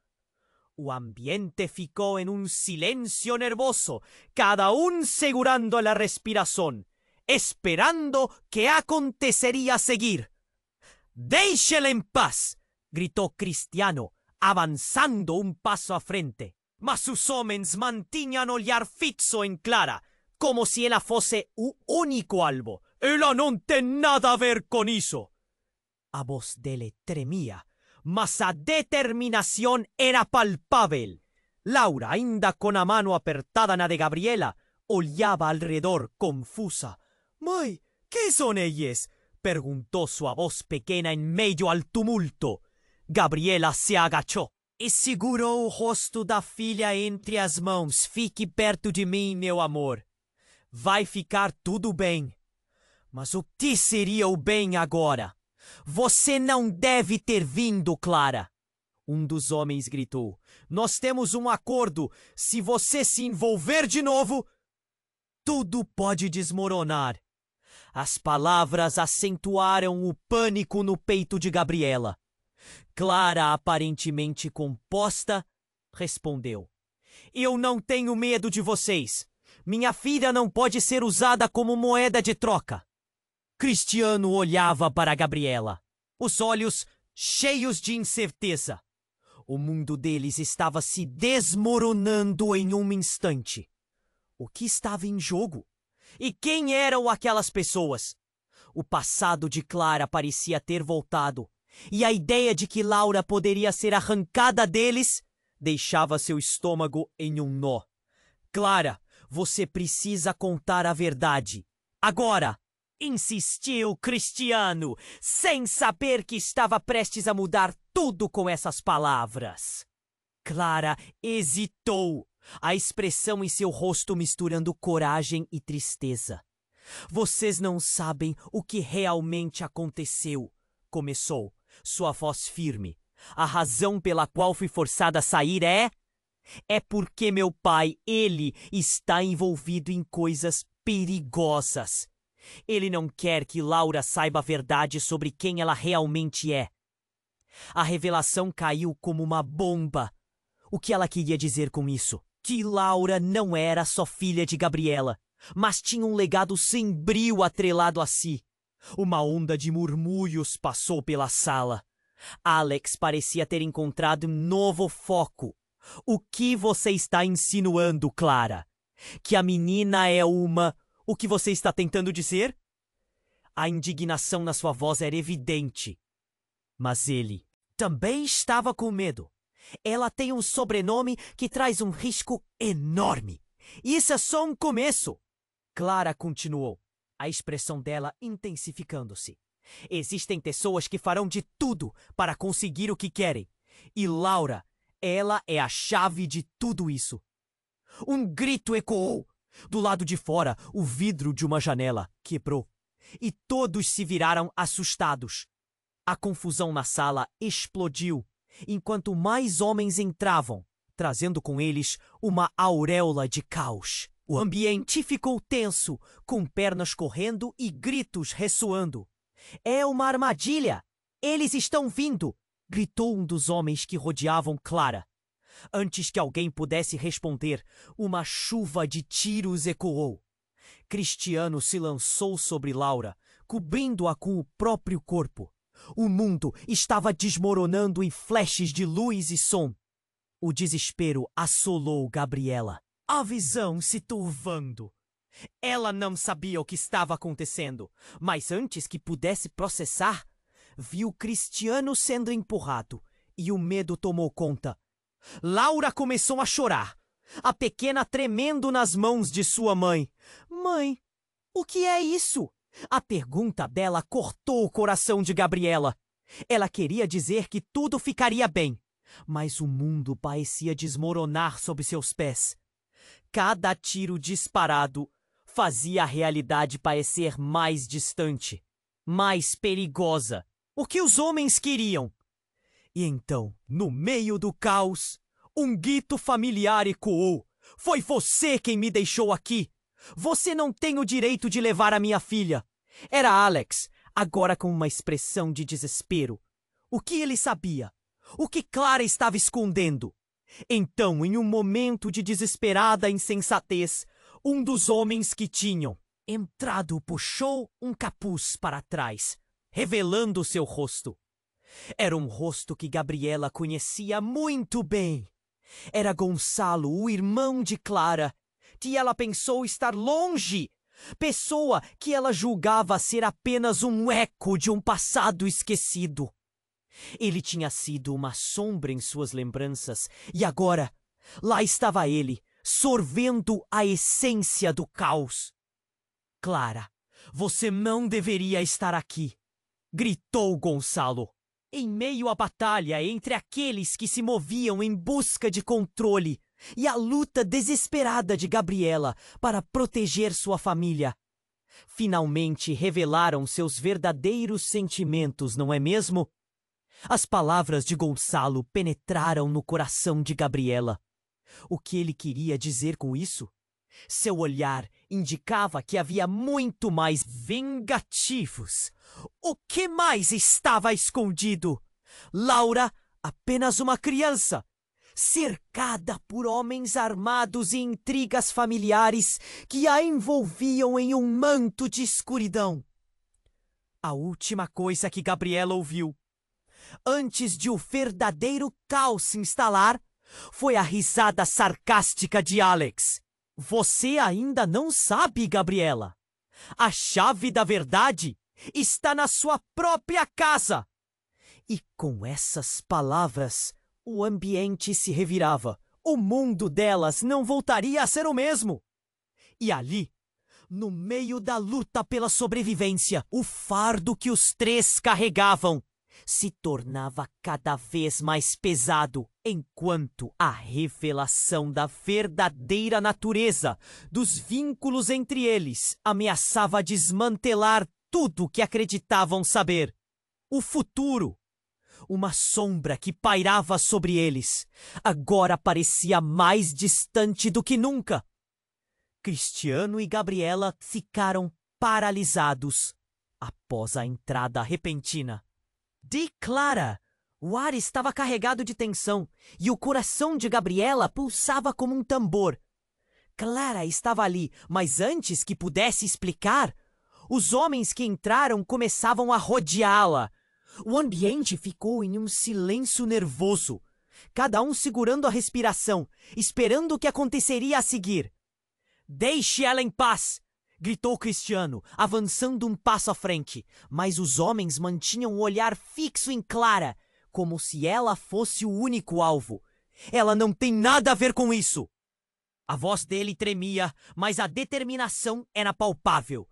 Speaker 1: O ambiente ficou em um silêncio nervoso, cada um segurando la respiração, esperando que aconteceria a seguir. «Déixela en paz!» gritou Cristiano, avançando um passo à frente. Mas os homens mantinham olhar fixo em Clara, como se ela fosse o único alvo. «Ela não tem nada a ver com isso!» A voz dele tremia, mas a determinação era palpável. Laura, ainda com a mão apertada na de Gabriela, olhava ao redor confusa. «Mãe, que são eles?» perguntou sua voz pequena em meio ao tumulto. Gabriela se agachou e segurou o rosto da filha entre as mãos. «Fique perto de mim, meu amor. Vai ficar tudo bem. Mas o que seria o bem agora? Você não deve ter vindo, Clara. Um dos homens gritou. Nós temos um acordo. Se você se envolver de novo, tudo pode desmoronar. As palavras acentuaram o pânico no peito de Gabriela. Clara, aparentemente composta, respondeu. Eu não tenho medo de vocês. Minha filha não pode ser usada como moeda de troca. Cristiano olhava para Gabriela, os olhos cheios de incerteza. O mundo deles estava se desmoronando em um instante. O que estava em jogo? E quem eram aquelas pessoas? O passado de Clara parecia ter voltado, e a ideia de que Laura poderia ser arrancada deles deixava seu estômago em um nó. Clara, você precisa contar a verdade. Agora! Insistiu Cristiano, sem saber que estava prestes a mudar tudo com essas palavras. Clara hesitou, a expressão em seu rosto misturando coragem e tristeza. Vocês não sabem o que realmente aconteceu, começou, sua voz firme. A razão pela qual fui forçada a sair é porque meu pai, ele está envolvido em coisas perigosas. Ele não quer que Laura saiba a verdade sobre quem ela realmente é. A revelação caiu como uma bomba. O que ela queria dizer com isso? Que Laura não era só filha de Gabriela, mas tinha um legado sombrio atrelado a si. Uma onda de murmúrios passou pela sala. Alex parecia ter encontrado um novo foco. O que você está insinuando, Clara? Que a menina é uma... O que você está tentando dizer? A indignação na sua voz era evidente. Mas ele também estava com medo. Ela tem um sobrenome que traz um risco enorme. Isso é só um começo. Clara continuou, a expressão dela intensificando-se. Existem pessoas que farão de tudo para conseguir o que querem. E Laura, ela é a chave de tudo isso. Um grito ecoou. Do lado de fora, o vidro de uma janela quebrou. E todos se viraram assustados. A confusão na sala explodiu, enquanto mais homens entravam, trazendo com eles uma auréola de caos. O ambiente ficou tenso, com pernas correndo e gritos ressoando. É uma armadilha! Eles estão vindo! Gritou um dos homens que rodeavam Clara. Antes que alguém pudesse responder, uma chuva de tiros ecoou. Cristiano se lançou sobre Laura, cobrindo-a com o próprio corpo. O mundo estava desmoronando em flashes de luz e som. O desespero assolou Gabriela, a visão se turvando. Ela não sabia o que estava acontecendo, mas antes que pudesse processar, viu Cristiano sendo empurrado e o medo tomou conta. Laura começou a chorar, a pequena tremendo nas mãos de sua mãe. Mãe, o que é isso? A pergunta dela cortou o coração de Gabriela. Ela queria dizer que tudo ficaria bem, mas o mundo parecia desmoronar sob seus pés. Cada tiro disparado fazia a realidade parecer mais distante, mais perigosa. O que os homens queriam? E então, no meio do caos, um grito familiar ecoou. Foi você quem me deixou aqui. Você não tem o direito de levar a minha filha. Era Alex, agora com uma expressão de desespero. O que ele sabia? O que Clara estava escondendo? Então, em um momento de desesperada insensatez, um dos homens que tinham entrado puxou um capuz para trás, revelando seu rosto. Era um rosto que Gabriela conhecia muito bem. Era Gonçalo, o irmão de Clara, que ela pensou estar longe, pessoa que ela julgava ser apenas um eco de um passado esquecido. Ele tinha sido uma sombra em suas lembranças, e agora, lá estava ele, sorvendo a essência do caos. Clara, você não deveria estar aqui, gritou Gonçalo. Em meio à batalha entre aqueles que se moviam em busca de controle e a luta desesperada de Gabriela para proteger sua família, Finalmente revelaram seus verdadeiros sentimentos, não é mesmo? As palavras de Gonçalo penetraram no coração de Gabriela. O que ele queria dizer com isso? Seu olhar indicava que havia muito mais vingativos. O que mais estava escondido? Laura, apenas uma criança, cercada por homens armados e intrigas familiares que a envolviam em um manto de escuridão. A última coisa que Gabriela ouviu, antes de o verdadeiro caos se instalar, foi a risada sarcástica de Alex. Você ainda não sabe, Gabriela. A chave da verdade está na sua própria casa. E com essas palavras, o ambiente se revirava. O mundo delas não voltaria a ser o mesmo. E ali, no meio da luta pela sobrevivência, o fardo que os três carregavam se tornava cada vez mais pesado, enquanto a revelação da verdadeira natureza dos vínculos entre eles ameaçava desmantelar tudo que acreditavam saber. O futuro, uma sombra que pairava sobre eles, agora parecia mais distante do que nunca. Cristiano e Gabriela ficaram paralisados após a entrada repentina de Clara. O ar estava carregado de tensão e o coração de Gabriela pulsava como um tambor. Clara estava ali, mas antes que pudesse explicar, os homens que entraram começavam a rodeá-la. O ambiente ficou em um silêncio nervoso, cada um segurando a respiração, esperando o que aconteceria a seguir. Deixe ela em paz! Gritou Cristiano, avançando um passo à frente, mas os homens mantinham o olhar fixo em Clara, como se ela fosse o único alvo. Ela não tem nada a ver com isso! A voz dele tremia, mas a determinação era palpável.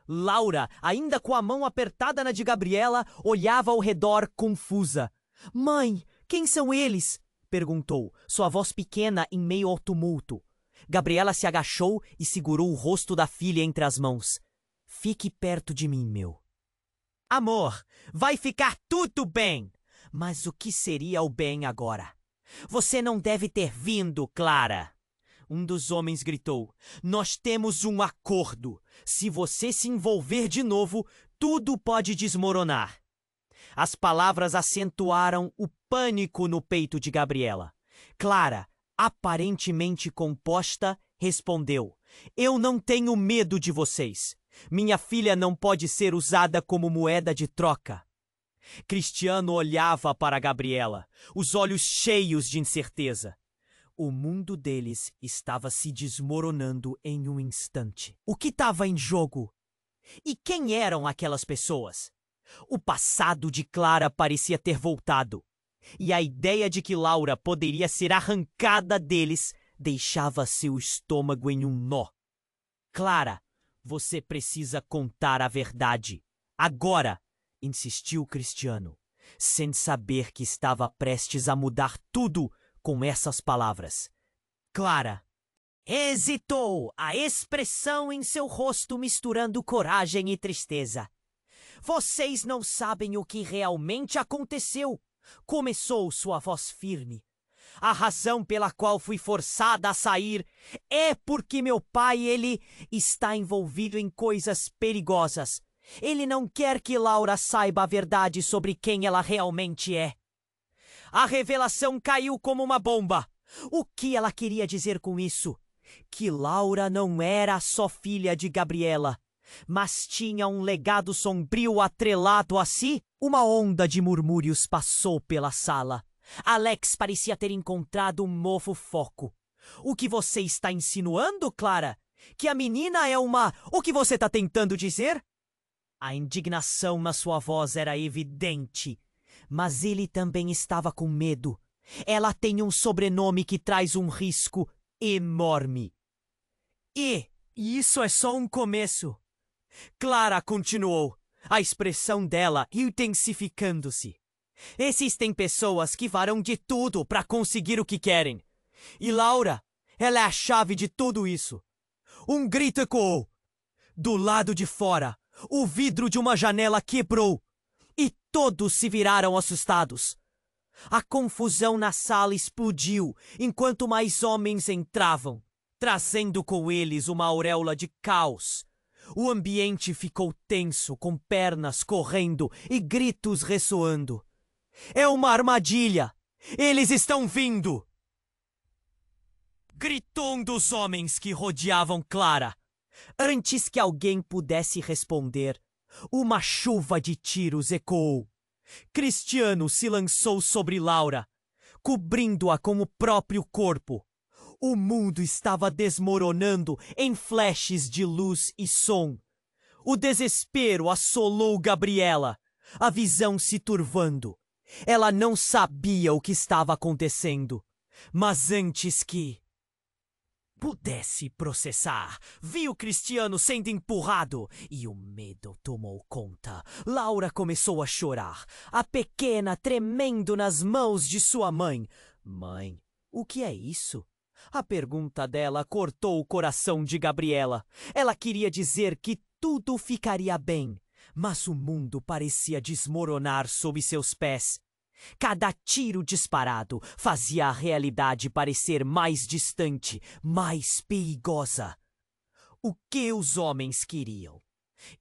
Speaker 1: Laura, ainda com a mão apertada na de Gabriela, olhava ao redor confusa. Mãe, quem são eles? Perguntou, sua voz pequena em meio ao tumulto. Gabriela se agachou e segurou o rosto da filha entre as mãos. Fique perto de mim, meu. Amor, vai ficar tudo bem. Mas o que seria o bem agora? Você não deve ter vindo, Clara. Um dos homens gritou. Nós temos um acordo. Se você se envolver de novo, tudo pode desmoronar. As palavras acentuaram o pânico no peito de Gabriela. Clara, aparentemente composta, respondeu. Eu não tenho medo de vocês. Minha filha não pode ser usada como moeda de troca. Cristiano olhava para Gabriela, os olhos cheios de incerteza. O mundo deles estava se desmoronando em um instante. O que estava em jogo? E quem eram aquelas pessoas? O passado de Clara parecia ter voltado. E a ideia de que Laura poderia ser arrancada deles deixava seu estômago em um nó. Clara, você precisa contar a verdade. Agora, insistiu Cristiano, sem saber que estava prestes a mudar tudo com essas palavras. Clara hesitou, a expressão em seu rosto misturando coragem e tristeza. Vocês não sabem o que realmente aconteceu. Começou sua voz firme. A razão pela qual fui forçada a sair é porque meu pai, ele está envolvido em coisas perigosas. Ele não quer que Laura saiba a verdade sobre quem ela realmente é. A revelação caiu como uma bomba. O que ela queria dizer com isso? Que Laura não era só filha de Gabriela, mas tinha um legado sombrio atrelado a si? Uma onda de murmúrios passou pela sala. Alex parecia ter encontrado um novo foco. O que você está insinuando, Clara? Que a menina é uma... O que você está tentando dizer? A indignação na sua voz era evidente, mas ele também estava com medo. Ela tem um sobrenome que traz um risco enorme. E isso é só um começo. Clara continuou, a expressão dela intensificando-se. Existem pessoas que farão de tudo para conseguir o que querem. E Laura, ela é a chave de tudo isso. Um grito ecoou. Do lado de fora, o vidro de uma janela quebrou e todos se viraram assustados. A confusão na sala explodiu enquanto mais homens entravam, trazendo com eles uma auréola de caos. O ambiente ficou tenso, com pernas correndo e gritos ressoando. É uma armadilha! Eles estão vindo! Gritou um dos homens que rodeavam Clara. Antes que alguém pudesse responder, uma chuva de tiros ecoou. Cristiano se lançou sobre Laura, cobrindo-a com o próprio corpo. O mundo estava desmoronando em flashes de luz e som. O desespero assolou Gabriela, a visão se turvando. Ela não sabia o que estava acontecendo, mas antes que pudesse processar, viu Cristiano sendo empurrado e o medo tomou conta. Laura começou a chorar, a pequena tremendo nas mãos de sua mãe. Mãe, o que é isso? A pergunta dela cortou o coração de Gabriela. Ela queria dizer que tudo ficaria bem, mas o mundo parecia desmoronar sob seus pés. Cada tiro disparado fazia a realidade parecer mais distante, mais perigosa. O que os homens queriam?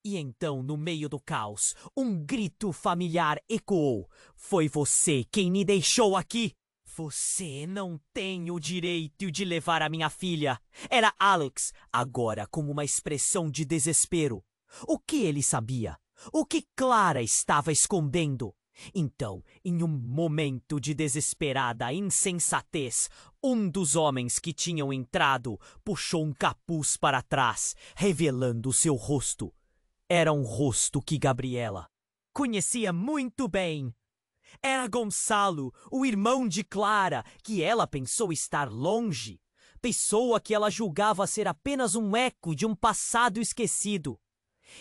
Speaker 1: E então, no meio do caos, um grito familiar ecoou. Foi você quem me deixou aqui! Você não tem o direito de levar a minha filha. Era Alex, agora com uma expressão de desespero. O que ele sabia? O que Clara estava escondendo? Então, em um momento de desesperada insensatez, um dos homens que tinham entrado puxou um capuz para trás, revelando seu rosto. Era um rosto que Gabriela conhecia muito bem. Era Gonçalo, o irmão de Clara, que ela pensou estar longe. Pessoa que ela julgava ser apenas um eco de um passado esquecido.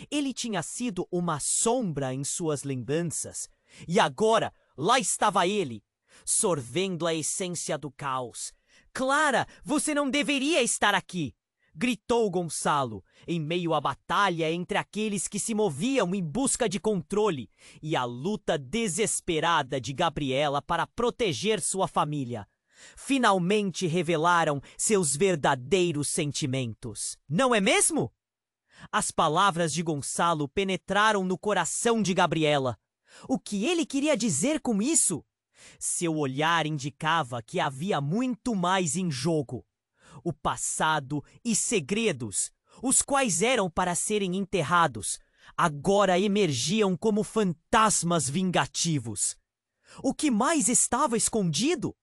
Speaker 1: Ele tinha sido uma sombra em suas lembranças. E agora, lá estava ele, sorvendo a essência do caos. Clara, você não deveria estar aqui! Gritou Gonçalo, em meio à batalha entre aqueles que se moviam em busca de controle e a luta desesperada de Gabriela para proteger sua família. Finalmente revelaram seus verdadeiros sentimentos. Não é mesmo? As palavras de Gonçalo penetraram no coração de Gabriela. O que ele queria dizer com isso? Seu olhar indicava que havia muito mais em jogo. O passado e segredos, os quais eram para serem enterrados, agora emergiam como fantasmas vingativos. O que mais estava escondido?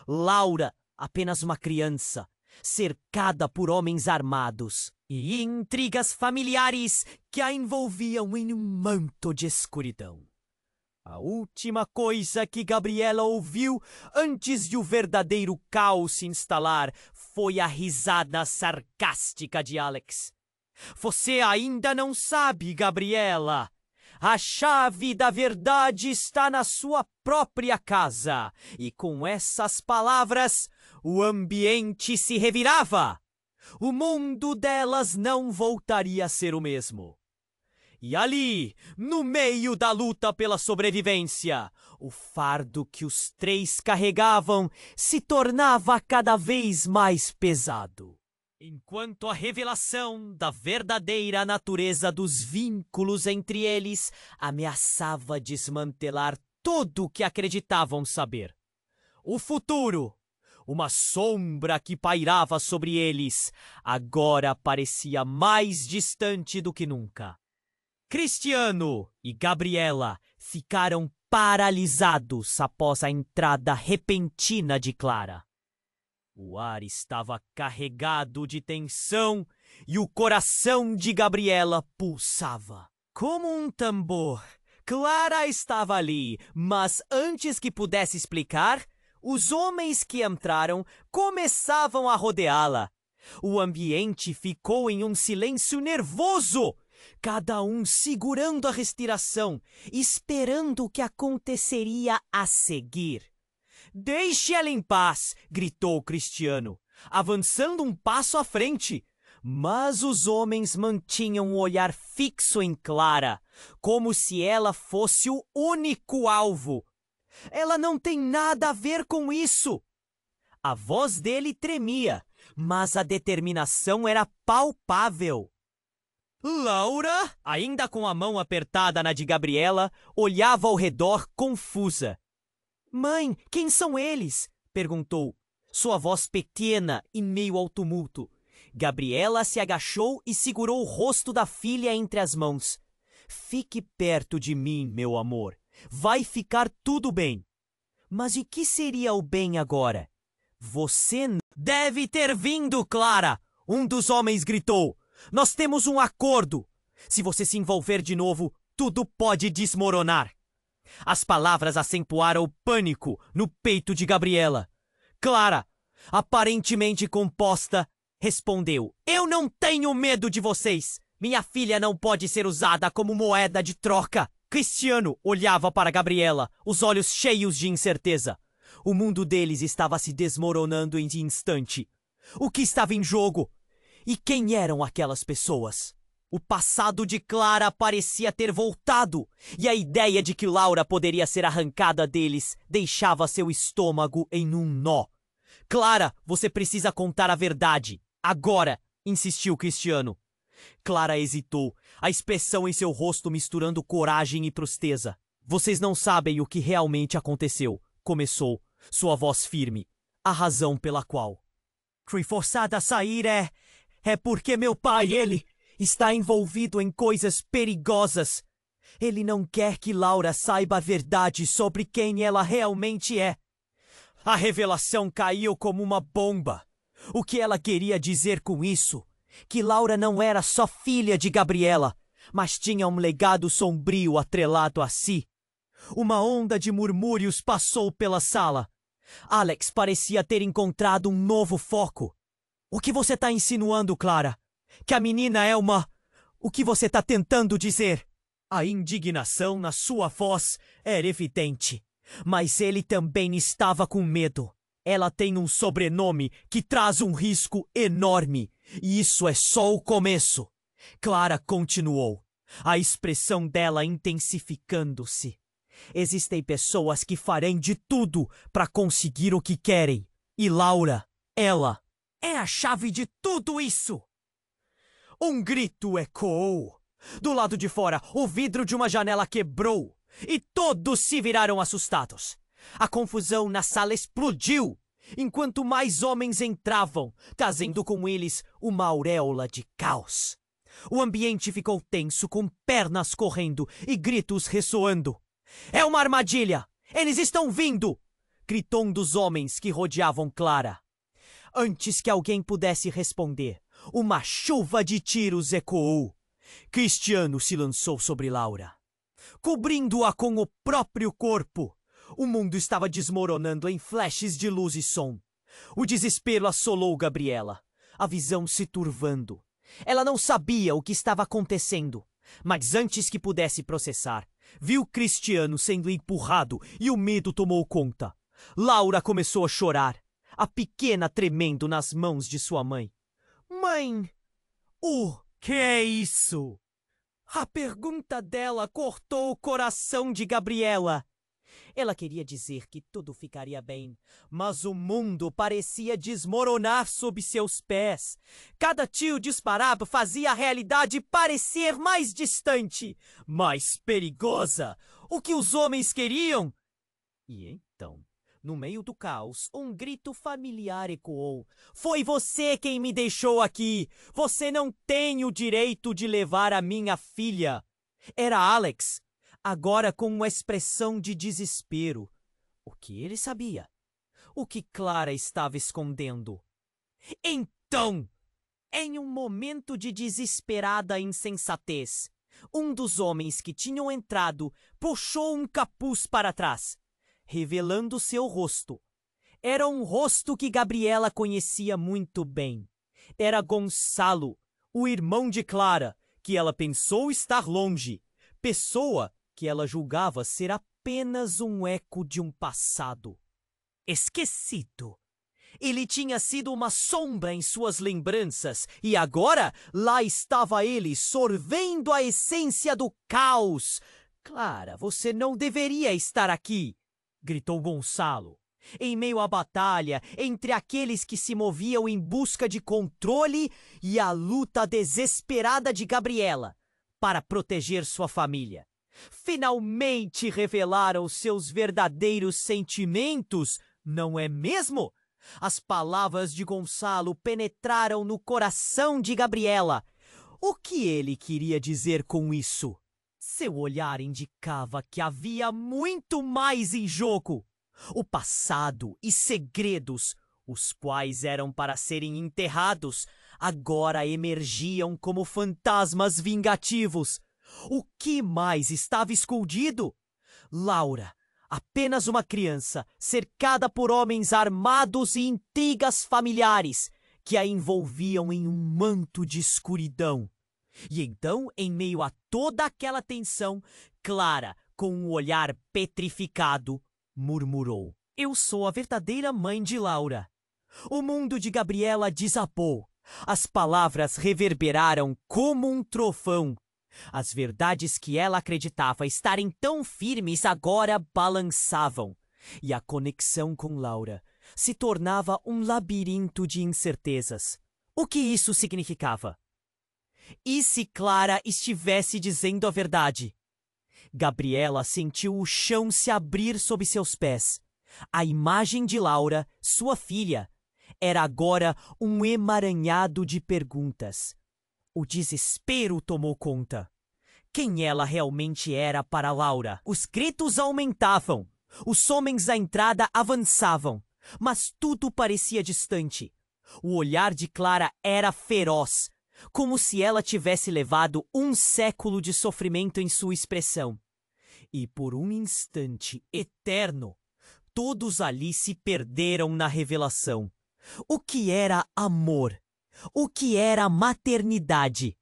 Speaker 1: Laura, apenas uma criança, cercada por homens armados e intrigas familiares que a envolviam em um manto de escuridão. A última coisa que Gabriela ouviu antes de o verdadeiro caos se instalar foi a risada sarcástica de Alex. Você ainda não sabe, Gabriela. A chave da verdade está na sua própria casa. E com essas palavras, o ambiente se revirava. O mundo delas não voltaria a ser o mesmo. E ali, no meio da luta pela sobrevivência, o fardo que os três carregavam se tornava cada vez mais pesado. Enquanto a revelação da verdadeira natureza dos vínculos entre eles ameaçava desmantelar tudo o que acreditavam saber. O futuro, uma sombra que pairava sobre eles, agora parecia mais distante do que nunca. Cristiano e Gabriela ficaram paralisados após a entrada repentina de Clara. O ar estava carregado de tensão e o coração de Gabriela pulsava. Como um tambor, Clara estava ali, mas antes que pudesse explicar, os homens que entraram começavam a rodeá-la. O ambiente ficou em um silêncio nervoso. Cada um segurando a respiração, esperando o que aconteceria a seguir. Deixe ela em paz, gritou Cristiano, avançando um passo à frente. Mas os homens mantinham o olhar fixo em Clara, como se ela fosse o único alvo. Ela não tem nada a ver com isso. A voz dele tremia, mas a determinação era palpável. Laura, ainda com a mão apertada na de Gabriela, olhava ao redor confusa. Mãe, quem são eles? Perguntou, sua voz pequena em meio ao tumulto. Gabriela se agachou e segurou o rosto da filha entre as mãos. Fique perto de mim, meu amor. Vai ficar tudo bem. Mas e que seria o bem agora? Você deve ter vindo, Clara! Um dos homens gritou. Nós temos um acordo. Se você se envolver de novo, tudo pode desmoronar. As palavras acentuaram o pânico no peito de Gabriela. Clara, aparentemente composta, respondeu. Eu não tenho medo de vocês. Minha filha não pode ser usada como moeda de troca. Cristiano olhava para Gabriela, os olhos cheios de incerteza. O mundo deles estava se desmoronando em instante. O que estava em jogo? E quem eram aquelas pessoas? O passado de Clara parecia ter voltado, e a ideia de que Laura poderia ser arrancada deles deixava seu estômago em um nó. Clara, você precisa contar a verdade. Agora, insistiu Cristiano. Clara hesitou, a expressão em seu rosto misturando coragem e tristeza. Vocês não sabem o que realmente aconteceu, começou, sua voz firme. A razão pela qual fui forçada a sair é porque meu pai, ele está envolvido em coisas perigosas. Ele não quer que Laura saiba a verdade sobre quem ela realmente é. A revelação caiu como uma bomba. O que ela queria dizer com isso? Que Laura não era só filha de Gabriela, mas tinha um legado sombrio atrelado a si. Uma onda de murmúrios passou pela sala. Alex parecia ter encontrado um novo foco. O que você está insinuando, Clara? Que a menina é uma... O que você está tentando dizer? A indignação na sua voz era evidente, mas ele também estava com medo. Ela tem um sobrenome que traz um risco enorme, e isso é só o começo. Clara continuou, a expressão dela intensificando-se. Existem pessoas que farão de tudo para conseguir o que querem, e Laura, ela, é a chave de tudo isso. Um grito ecoou. Do lado de fora, o vidro de uma janela quebrou, e todos se viraram assustados. A confusão na sala explodiu, enquanto mais homens entravam, trazendo com eles uma auréola de caos. O ambiente ficou tenso, com pernas correndo e gritos ressoando. É uma armadilha! Eles estão vindo! Gritou um dos homens que rodeavam Clara. Antes que alguém pudesse responder, uma chuva de tiros ecoou. Cristiano se lançou sobre Laura, cobrindo-a com o próprio corpo. O mundo estava desmoronando em flashes de luz e som. O desespero assolou Gabriela, a visão se turvando. Ela não sabia o que estava acontecendo, mas antes que pudesse processar, viu Cristiano sendo empurrado e o medo tomou conta. Laura começou a chorar, a pequena tremendo nas mãos de sua mãe. Mãe, o que é isso? A pergunta dela cortou o coração de Gabriela. Ela queria dizer que tudo ficaria bem, mas o mundo parecia desmoronar sob seus pés. Cada tiro disparado fazia a realidade parecer mais distante, mais perigosa. O que os homens queriam? E então, no meio do caos, um grito familiar ecoou. Foi você quem me deixou aqui! Você não tem o direito de levar a minha filha! Era Alex, agora com uma expressão de desespero. O que ele sabia? O que Clara estava escondendo? Então, em um momento de desesperada insensatez, um dos homens que tinham entrado puxou um capuz para trás, revelando seu rosto. Era um rosto que Gabriela conhecia muito bem. Era Gonçalo, o irmão de Clara, que ela pensou estar longe, pessoa que ela julgava ser apenas um eco de um passado esquecido. Ele tinha sido uma sombra em suas lembranças, e agora lá estava ele, sorvendo a essência do caos. Clara, você não deveria estar aqui, gritou Gonçalo. Em meio à batalha entre aqueles que se moviam em busca de controle e a luta desesperada de Gabriela para proteger sua família. Finalmente revelaram seus verdadeiros sentimentos, não é mesmo? As palavras de Gonçalo penetraram no coração de Gabriela. O que ele queria dizer com isso? Seu olhar indicava que havia muito mais em jogo. O passado e segredos, os quais eram para serem enterrados, agora emergiam como fantasmas vingativos. O que mais estava escondido? Laura, apenas uma criança, cercada por homens armados e intrigas familiares, que a envolviam em um manto de escuridão. E então, em meio a toda aquela tensão, Clara, com um olhar petrificado, murmurou: "Eu sou a verdadeira mãe de Laura." O mundo de Gabriela desabou. As palavras reverberaram como um trovão. As verdades que ela acreditava estarem tão firmes agora balançavam. E a conexão com Laura se tornava um labirinto de incertezas. O que isso significava? E se Clara estivesse dizendo a verdade? Gabriela sentiu o chão se abrir sob seus pés. A imagem de Laura, sua filha, era agora um emaranhado de perguntas. O desespero tomou conta. Quem ela realmente era para Laura? Os gritos aumentavam. Os homens à entrada avançavam. Mas tudo parecia distante. O olhar de Clara era feroz, como se ela tivesse levado um século de sofrimento em sua expressão. E por um instante eterno, todos ali se perderam na revelação. O que era amor? O que era maternidade?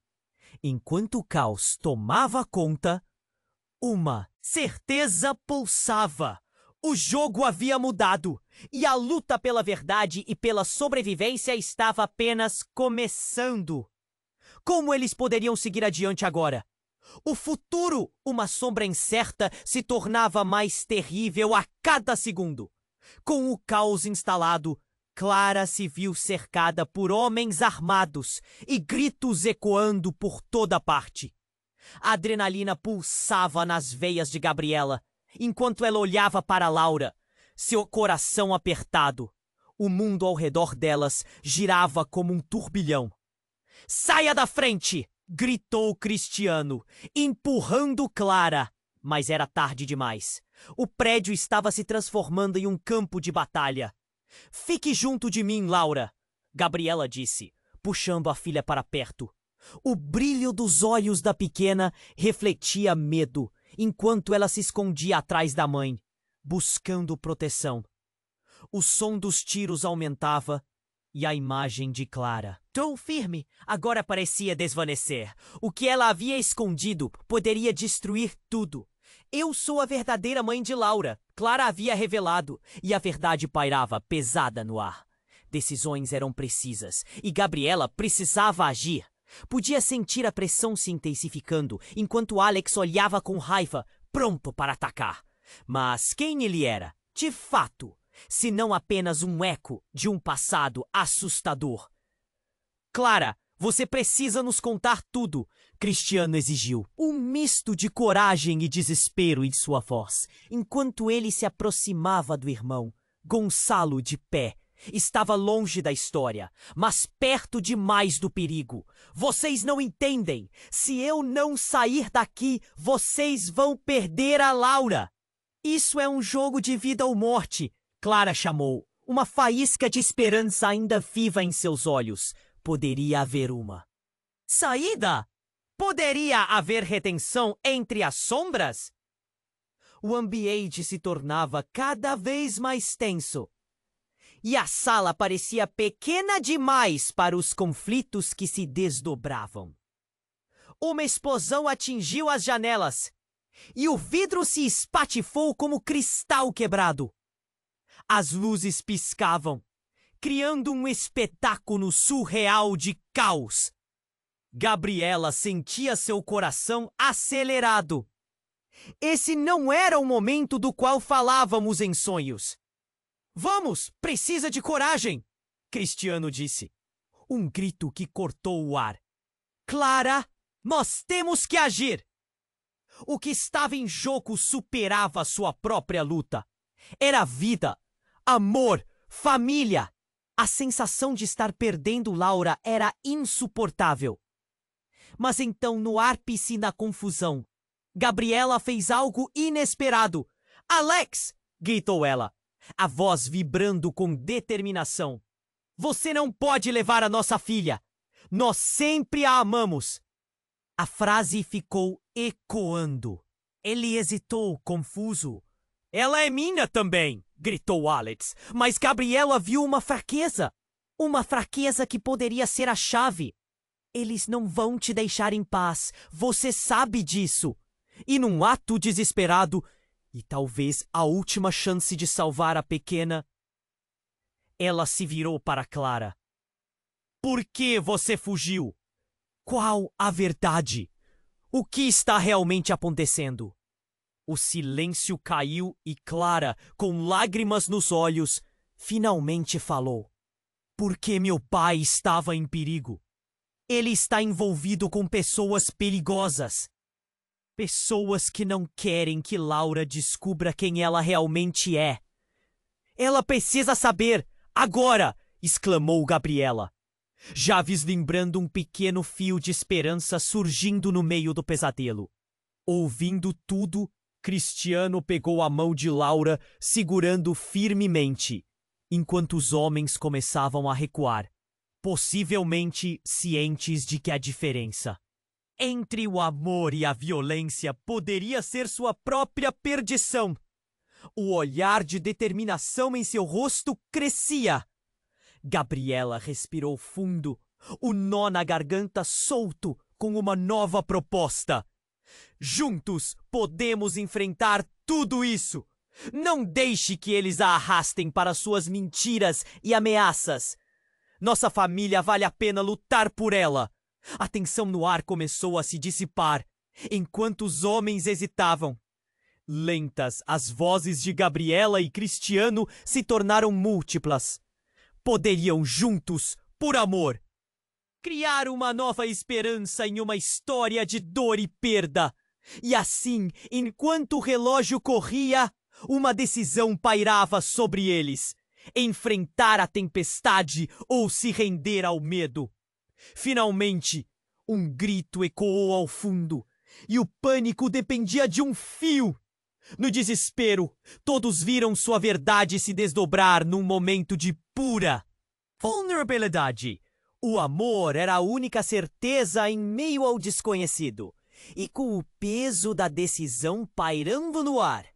Speaker 1: Enquanto o caos tomava conta, uma certeza pulsava. O jogo havia mudado, e a luta pela verdade e pela sobrevivência estava apenas começando. Como eles poderiam seguir adiante agora? O futuro, uma sombra incerta, se tornava mais terrível a cada segundo. Com o caos instalado, Clara se viu cercada por homens armados e gritos ecoando por toda parte. A adrenalina pulsava nas veias de Gabriela, enquanto ela olhava para Laura, seu coração apertado. O mundo ao redor delas girava como um turbilhão. "Saia da frente!" gritou Cristiano, empurrando Clara. Mas era tarde demais. O prédio estava se transformando em um campo de batalha. "Fique junto de mim, Laura", Gabriela disse, puxando a filha para perto. O brilho dos olhos da pequena refletia medo, enquanto ela se escondia atrás da mãe, buscando proteção. O som dos tiros aumentava e a imagem de Clara, tão firme, agora parecia desvanecer. O que ela havia escondido poderia destruir tudo. "Eu sou a verdadeira mãe de Laura", Clara havia revelado, e a verdade pairava pesada no ar. Decisões eram precisas, e Gabriela precisava agir. Podia sentir a pressão se intensificando, enquanto Alex olhava com raiva, pronto para atacar. Mas quem ele era, de fato, se não apenas um eco de um passado assustador? "Clara, você precisa nos contar tudo", Cristiano exigiu, um misto de coragem e desespero em sua voz, enquanto ele se aproximava do irmão. Gonçalo, de pé, estava longe da história, mas perto demais do perigo. "Vocês não entendem. Se eu não sair daqui, vocês vão perder a Laura." "Isso é um jogo de vida ou morte", Clara chamou, uma faísca de esperança ainda viva em seus olhos. Poderia haver uma saída? Poderia haver retenção entre as sombras? O ambiente se tornava cada vez mais tenso. E a sala parecia pequena demais para os conflitos que se desdobravam. Uma explosão atingiu as janelas, e o vidro se espatifou como cristal quebrado. As luzes piscavam. criando um espetáculo surreal de caos. Gabriela sentia seu coração acelerado. Esse não era o momento do qual falávamos em sonhos. Vamos, precisa de coragem, Cristiano disse. Um grito que cortou o ar. Clara, nós temos que agir! O que estava em jogo superava sua própria luta. Era vida, amor, família. A sensação de estar perdendo Laura era insuportável. Mas então, no ápice da confusão, Gabriela fez algo inesperado. Alex! Gritou ela, a voz vibrando com determinação. Você não pode levar a nossa filha. Nós sempre a amamos. A frase ficou ecoando. Ele hesitou, confuso. Ela é minha também, gritou Alex. Mas Gabriela viu uma fraqueza. Uma fraqueza que poderia ser a chave. Eles não vão te deixar em paz. Você sabe disso. E num ato desesperado, e talvez a última chance de salvar a pequena, ela se virou para Clara. Por que você fugiu? Qual a verdade? O que está realmente acontecendo? O silêncio caiu e Clara, com lágrimas nos olhos, finalmente falou. Porque meu pai estava em perigo. Ele está envolvido com pessoas perigosas. Pessoas que não querem que Laura descubra quem ela realmente é. Ela precisa saber, agora! Exclamou Gabriela, já vislumbrando um pequeno fio de esperança surgindo no meio do pesadelo. Ouvindo tudo, Cristiano pegou a mão de Laura, segurando firmemente, enquanto os homens começavam a recuar, possivelmente cientes de que a diferença entre o amor e a violência poderia ser sua própria perdição. O olhar de determinação em seu rosto crescia. Gabriela respirou fundo, o nó na garganta solto com uma nova proposta. Juntos podemos enfrentar tudo isso. Não deixe que eles a arrastem para suas mentiras e ameaças. Nossa família vale a pena lutar por ela. A tensão no ar começou a se dissipar, enquanto os homens hesitavam. Lentas, as vozes de Gabriela e Cristiano se tornaram múltiplas. Poderiam juntos, por amor, criar uma nova esperança em uma história de dor e perda. E assim, enquanto o relógio corria, uma decisão pairava sobre eles: enfrentar a tempestade ou se render ao medo. Finalmente, um grito ecoou ao fundo, e o pânico dependia de um fio. No desespero, todos viram sua verdade se desdobrar num momento de pura vulnerabilidade. O amor era a única certeza em meio ao desconhecido, e com o peso da decisão pairando no ar,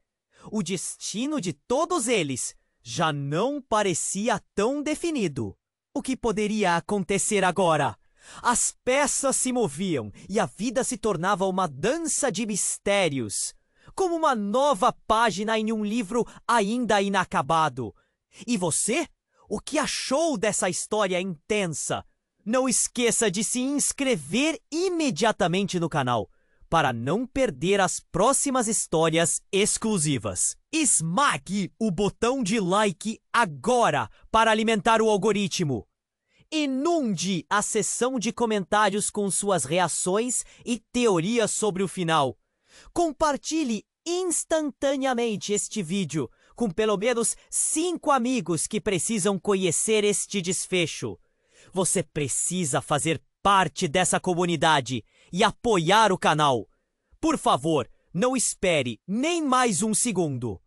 Speaker 1: o destino de todos eles já não parecia tão definido. O que poderia acontecer agora? As peças se moviam e a vida se tornava uma dança de mistérios, como uma nova página em um livro ainda inacabado. E você? O que achou dessa história intensa? Não esqueça de se inscrever imediatamente no canal para não perder as próximas histórias exclusivas. Esmague o botão de like agora para alimentar o algoritmo. Inunde a seção de comentários com suas reações e teorias sobre o final. Compartilhe instantaneamente este vídeo com pelo menos 5 amigos que precisam conhecer este desfecho. Você precisa fazer parte dessa comunidade e apoiar o canal. Por favor, não espere nem mais um segundo.